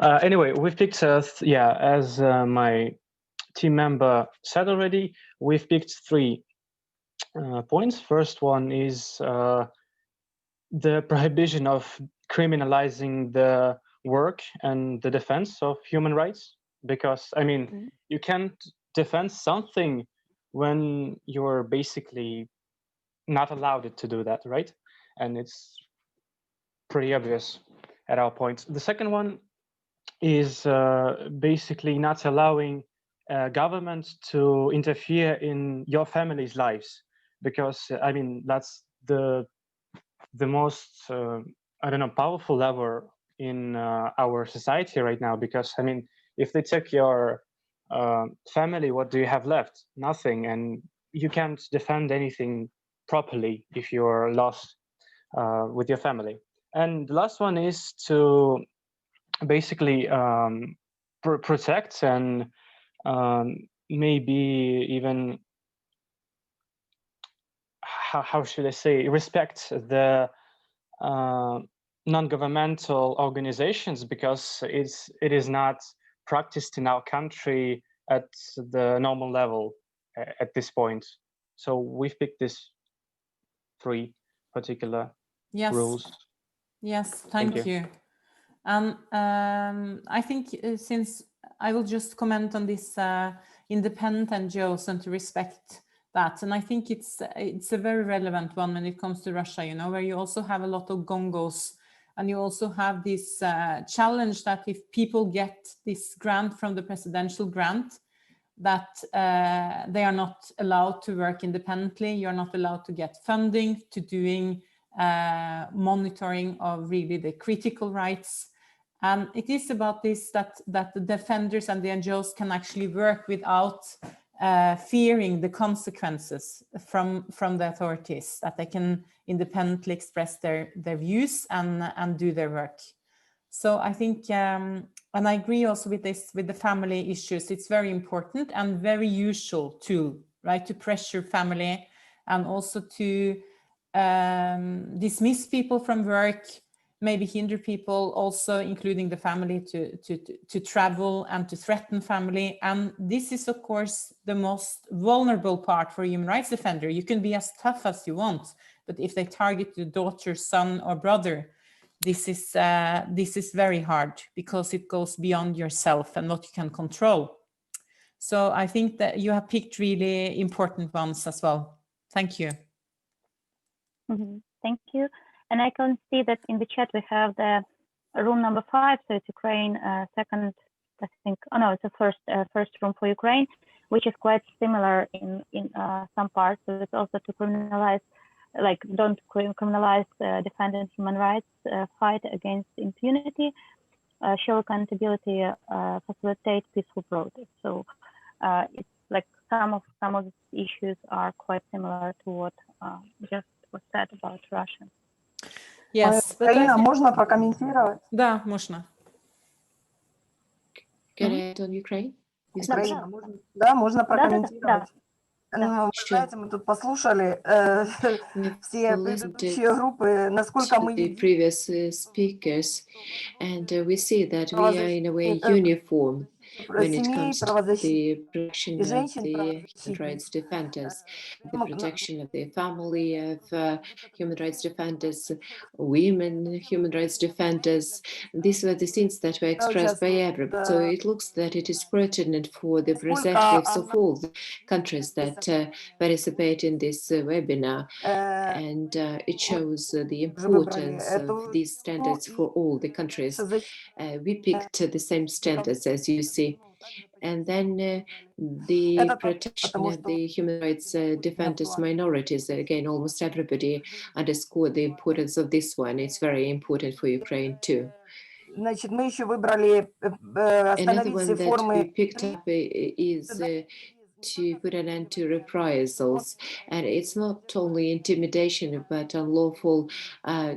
Anyway, we've picked, as my team member said already, we've picked 3 points. First one is the prohibition of criminalizing the work and the defense of human rights, because I mean, you can't defend something when you're basically not allowed to do that, right? And it's pretty obvious at our point. The second one is basically not allowing government to interfere in your family's lives, because I mean, that's the most I don't know, powerful lever in our society right now, because I mean, if they take your family, what do you have left? Nothing, and you can't defend anything properly if you're lost with your family. And the last one is to basically protect and maybe even, how should I say, respect the non-governmental organizations, because it is not practiced in our country at the normal level at this point. So we've picked these 3 particular rules. Yes, thank you. And I think since I will just comment on this independent NGOs and to respect that, and I think it's a very relevant one when it comes to Russia, you know, where you also have a lot of gongos, and you also have this challenge that if people get this grant from the presidential grant, that they are not allowed to work independently. You're not allowed to get funding to doing monitoring of really the critical rights. And it is about this, that the defenders and the NGOs can actually work without fearing the consequences from the authorities, that they can independently express their views and do their work. So I think, and I agree also with this, with the family issues, it's very important and very usual tool, right, to pressure family and also to dismiss people from work, maybe hinder people also, including the family, to travel and to threaten family. And this is, of course, the most vulnerable part for a human rights defender. You can be as tough as you want, but if they target your daughter, son, or brother, this is very hard, because it goes beyond yourself and what you can control. So I think that you have picked really important ones as well. Thank you. Thank you. And I can see that in the chat we have the room number 5, so it's Ukraine, second, I think, oh no, it's the first room for Ukraine, which is quite similar in some parts. So it's also to criminalize, like, don't criminalize defending human rights, fight against impunity, show accountability, facilitate peaceful protest. So it's like some of the issues are quite similar to what just was said about Russia. Yes, Украина, можно прокомментировать? Да, можно. Can I add on Ukraine? Украина, да, можно прокомментировать. Ну, вы знаете, мы тут послушали все предыдущие группы, насколько мы the previous speakers, and we see that we are in a way uniform when it comes to the protection of the human rights defenders, the protection of the family of human rights defenders, women human rights defenders. These were the things that were expressed by everybody. So it looks that it is pertinent for the representatives of all the countries that participate in this webinar, and it shows the importance of these standards for all the countries. We picked the same standards, as you see. And then the protection of the human rights defenders minorities. Again, almost everybody underscored the importance of this one. It's very important for Ukraine too. Значит, мы еще выбрали Another one that we picked up is to put an end to reprisals, and it's not only intimidation but unlawful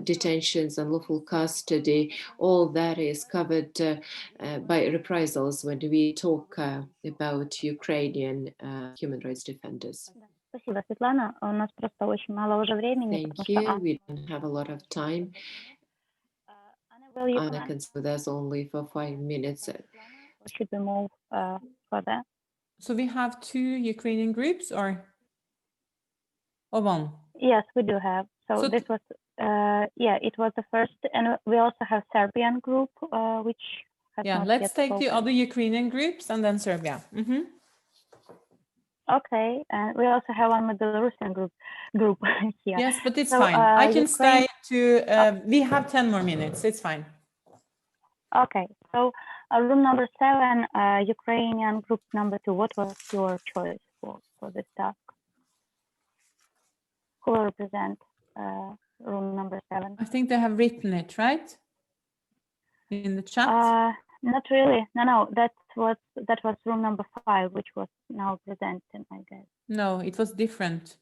detentions, unlawful custody. All that is covered by reprisals when we talk about Ukrainian human rights defenders. Спасибо, Светлана. У нас просто очень мало уже времени. Thank you. We don't have a lot of time. Anna can stay with us only for 5 minutes. Should we move further? So we have 2 Ukrainian groups or one? Yes, we do have. So this was, it was the first, and we also have Serbian group, which has not let's yet take spoken. the other Ukrainian groups and then Serbia. Okay, and we also have one Belarusian group here. Yes, but it's So, fine. I can Ukraine... stay to, we have 10 more minutes. It's fine. Okay, so room number 7, Ukrainian group number 2. What was your choice for this task? Who will represent room number 7. I think they have written it, right? In the chat? Not really. No, that was room number 5, which was now presented, I guess. No, it was different.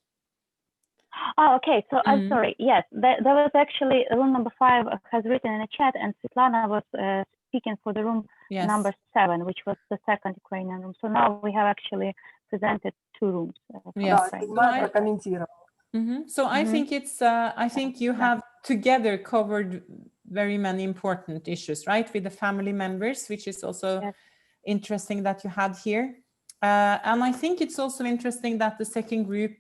Oh, okay. So I'm sorry. Yes, there was actually room number 5 has written in the chat, and Svetlana was speaking for the room number 7, which was the second Ukrainian room. So now we have actually presented 2 rooms. Yes. So I think it's. I think you have together covered very many important issues, right, with the family members, which is also interesting that you had here. And I think it's also interesting that the second group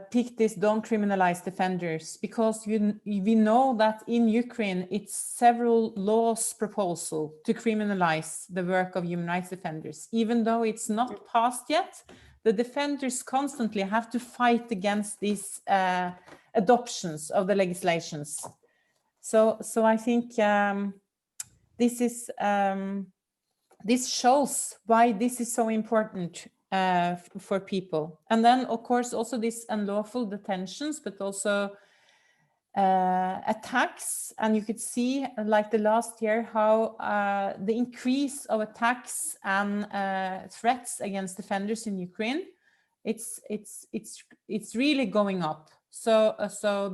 picked this don't criminalize defenders, because we know that in Ukraine it's several laws proposal to criminalize the work of human rights defenders. Even though it's not passed yet, the defenders constantly have to fight against these adoptions of the legislations. So I think this is this shows why this is so important for people. And then, of course, also these unlawful detentions, but also attacks. And you could see, like the last year, how the increase of attacks and threats against defenders in Ukraine, it's really going up. So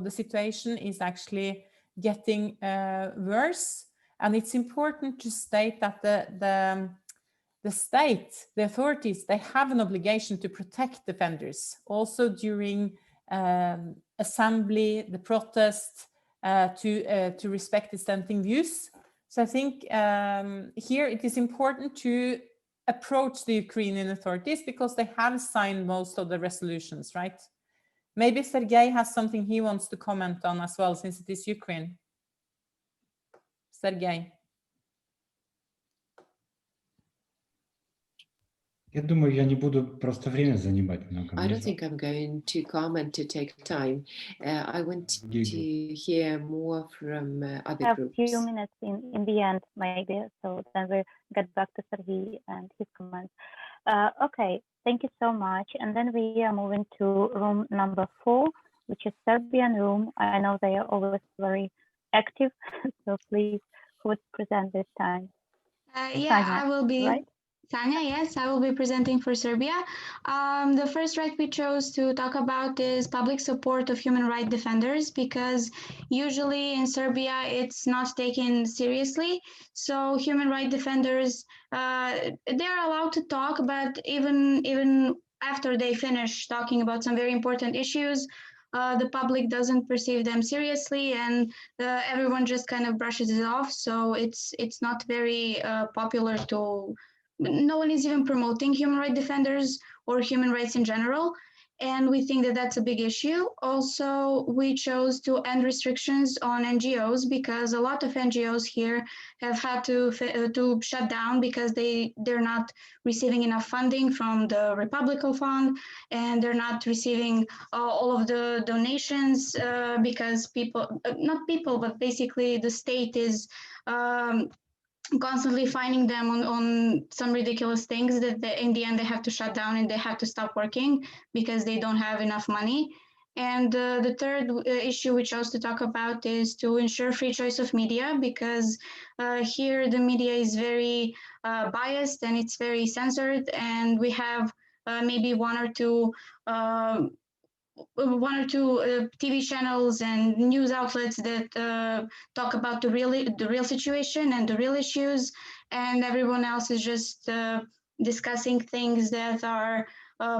the situation is actually getting worse. And it's important to state that the state, the authorities, they have an obligation to protect defenders, also during assembly, the protest, to respect dissenting views. So I think here it is important to approach the Ukrainian authorities, because they have signed most of the resolutions, right? Maybe Sergei has something he wants to comment on as well, since it is Ukraine. Sergei. Я думаю, я не буду просто время занимать много. I don't think I'm going to comment to take time. I want to hear more from other groups. A few minutes in the end, maybe. So then we'll get back to Sergei and his comments. Okay, thank you so much. And then we are moving to room number 4, which is Serbian room. I know they are always very active. So please, who would present this time? Yeah, Tanya, I will be. Right? Tanya, yes, I will be presenting for Serbia. The first right we chose to talk about is public support of human rights defenders, because usually in Serbia it's not taken seriously. So human rights defenders, they're allowed to talk, but even after they finish talking about some very important issues, the public doesn't perceive them seriously, and everyone just kind of brushes it off. So it's not very popular to. No one is even promoting human rights defenders or human rights in general. And we think that that's a big issue. Also, we chose to end restrictions on NGOs, because a lot of NGOs here have had to shut down because they're not receiving enough funding from the Republican Fund, and they're not receiving all of the donations because not people, but basically the state is constantly finding them on some ridiculous things that in the end they have to shut down and they have to stop working because they don't have enough money. And the third issue we chose to talk about is to ensure free choice of media, because here the media is very biased and it's very censored, and we have maybe one or two TV channels and news outlets that talk about the real situation and the real issues, and everyone else is just discussing things that are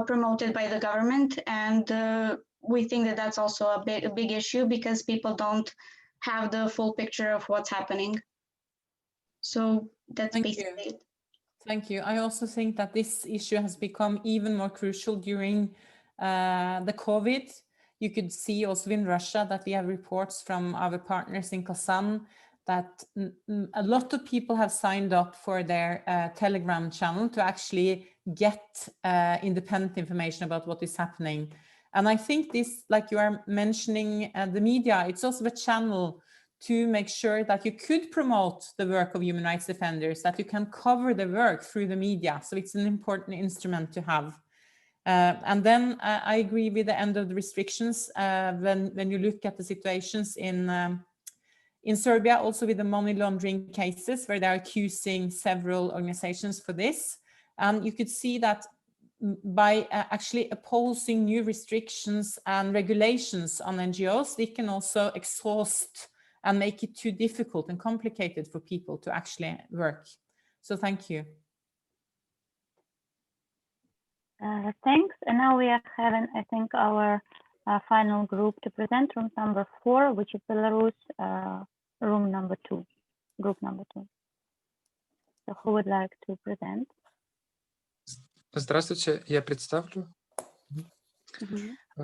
promoted by the government. And we think that that's also a big issue, because people don't have the full picture of what's happening. So that's basically it. Thank you. I also think that this issue has become even more crucial during the COVID. You could see also in Russia that we have reports from our partners in Kazan that a lot of people have signed up for their Telegram channel to actually get independent information about what is happening. And I think this, like you are mentioning, the media, it's also a channel to make sure that you could promote the work of human rights defenders, that you can cover the work through the media. So it's an important instrument to have. And then I agree with the end of the restrictions when you look at the situations in Serbia, also with the money laundering cases where they're accusing several organizations for this. And you could see that by actually opposing new restrictions and regulations on NGOs, they can also exhaust and make it too difficult and complicated for people to actually work. So thank you. Thanks. And now we are having, I think, our final group to present, room number 4, which is Belarus, room number 2, group number 2. So who would like to present? Здравствуйте, я представлю.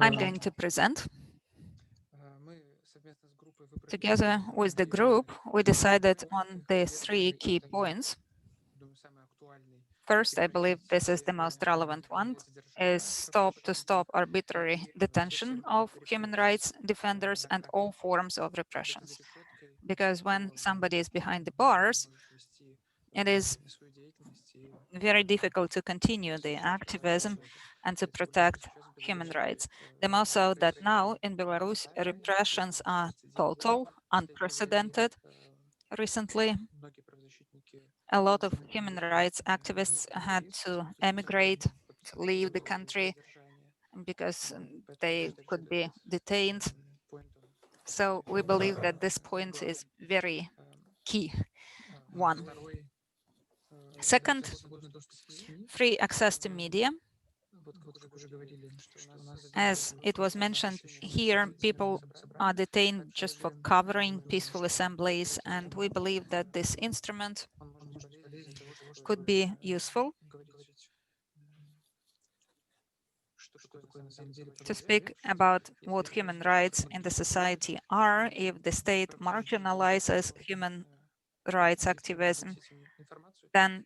I'm going to present. Together with the group, we decided on the 3 key points. First, I believe this is the most relevant one, is stop arbitrary detention of human rights defenders and all forms of repressions. Because when somebody is behind the bars, it is very difficult to continue the activism and to protect human rights. The more so that now in Belarus, repressions are total, unprecedented. Recently, a lot of human rights activists had to emigrate, to leave the country because they could be detained. So we believe that this point is very key one. Second, free access to media. As it was mentioned here, people are detained just for covering peaceful assemblies, and we believe that this instrument could be useful to speak about what human rights in the society are if the state marginalizes human rights activism, then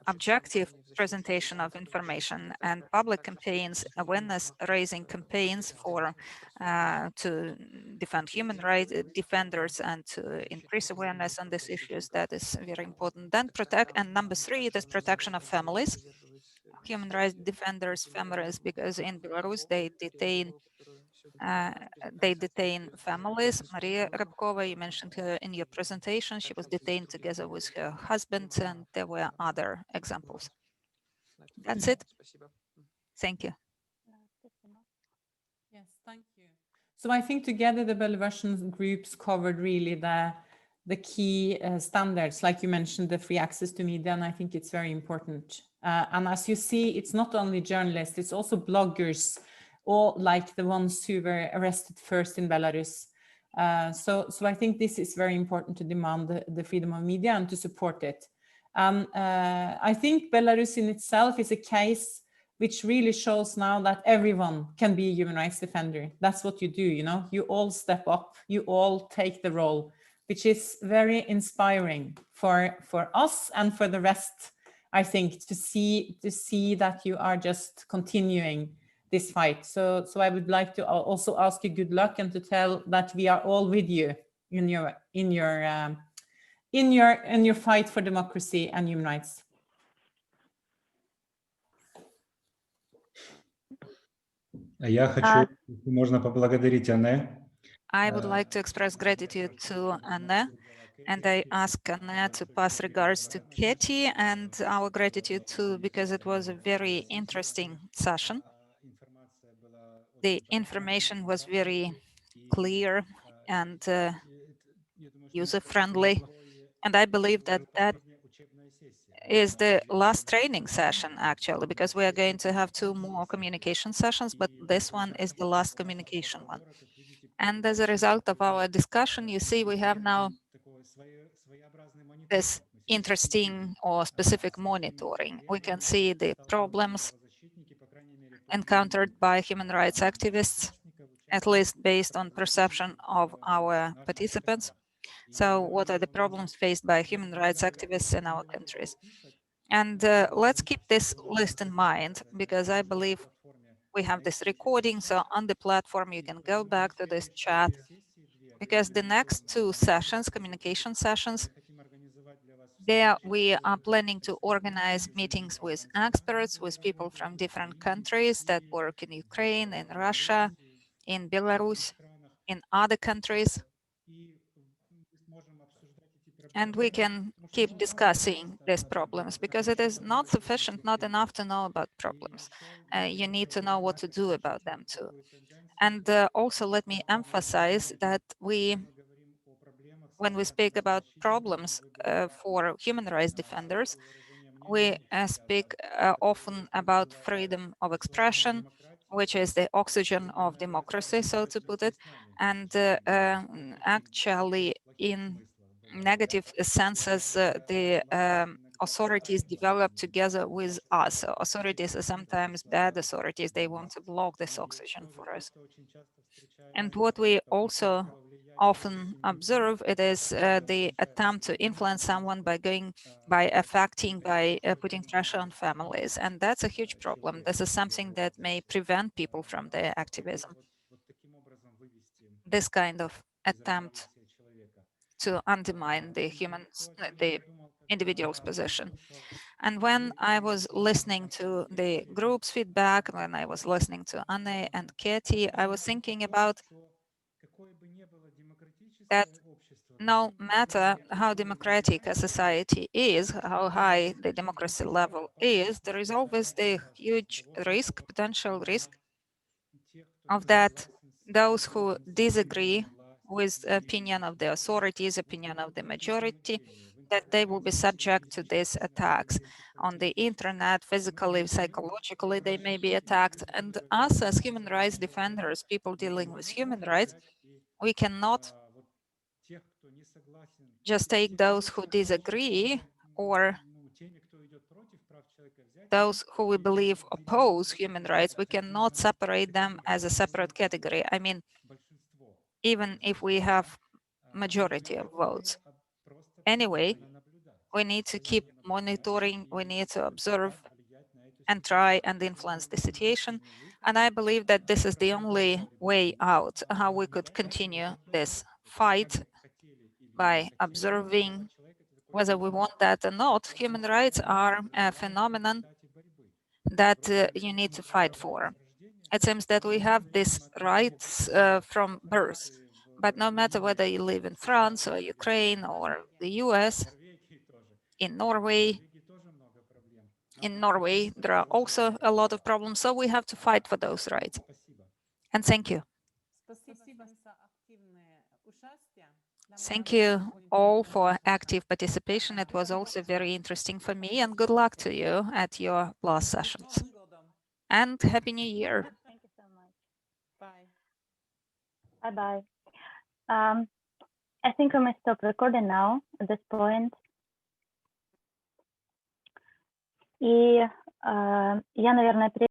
objective presentation of information and public campaigns, awareness raising campaigns for to defend human rights defenders and to increase awareness on these issues, that is very important. Then protect, and number 3, it is protection of families, human rights defenders' families, because in Belarus they detain families. Maria Rabkova, you mentioned her in your presentation. She was detained together with her husband, and there were other examples. That's it. Thank you. Yes, thank you. So I think together the Belarusian groups covered really the key standards, like you mentioned, the free access to media, and I think it's very important. And as you see, it's not only journalists, it's also bloggers, or like the ones who were arrested first in Belarus. So I think this is very important to demand the freedom of media and to support it. I think Belarus in itself is a case which really shows now that everyone can be a human rights defender. That's what you do, you know, you all step up, you all take the role, which is very inspiring for us and for the rest, I think, to see that you are just continuing this fight. So I would like to also ask you good luck and to tell that we are all with you in your fight for democracy and human rights. Я хочу, если можно, поблагодарить Анне. I would like to express gratitude to Anne, and I ask Anne to pass regards to Katie and our gratitude too, because it was a very interesting session. The information was very clear and user-friendly, and I believe that that is the last training session, actually, because we are going to have 2 more communication sessions, but this one is the last communication one. And as a result of our discussion, you see, we have now this interesting or specific monitoring. We can see the problems encountered by human rights activists, at least based on perception of our participants. So what are the problems faced by human rights activists in our countries? And let's keep this list in mind, because I believe we have this recording. So on the platform, you can go back to this chat, because the next 2 sessions, communication sessions, There we are planning to organize meetings with experts, with people from different countries that work in Ukraine, in Russia, in Belarus, in other countries. And we can keep discussing these problems, because it is not sufficient, not enough to know about problems. You need to know what to do about them too. And also let me emphasize that when we speak about problems for human rights defenders, we speak often about freedom of expression, which is the oxygen of democracy, so to put it. And actually, in negative senses, the authorities develop together with us. So authorities are sometimes bad authorities. They want to block this oxygen for us. And what we also often observe, it is the attempt to influence someone by affecting, by putting pressure on families. And that's a huge problem. This is something that may prevent people from their activism. This kind of attempt to undermine the individual's position. And when I was listening to the group's feedback, when I was listening to Anne and Katie, I was thinking about that no matter how democratic a society is, how high the democracy level is, there is always the huge risk, potential risk, of that those who disagree with the opinion of the authorities, opinion of the majority, that they will be subject to these attacks on the internet, physically, psychologically, they may be attacked. And us as human rights defenders, people dealing with human rights, we cannot just take those who disagree or those who we believe oppose human rights. We cannot separate them as a separate category. I mean, even if we have majority of votes. Anyway, we need to keep monitoring, we need to observe and try and influence the situation. And I believe that this is the only way out, how we could continue this fight, by observing whether we want that or not. Human rights are a phenomenon that you need to fight for. It seems that we have these rights from birth, but no matter whether you live in France or Ukraine or the US, in Norway, there are also a lot of problems, so we have to fight for those rights. And thank you. Thank you all for active participation. It was also very interesting for me, and good luck to you at your last sessions. And Happy New Year. Thank you so much. Bye. Bye-bye. I think we may stop recording now at this point. И я, наверное,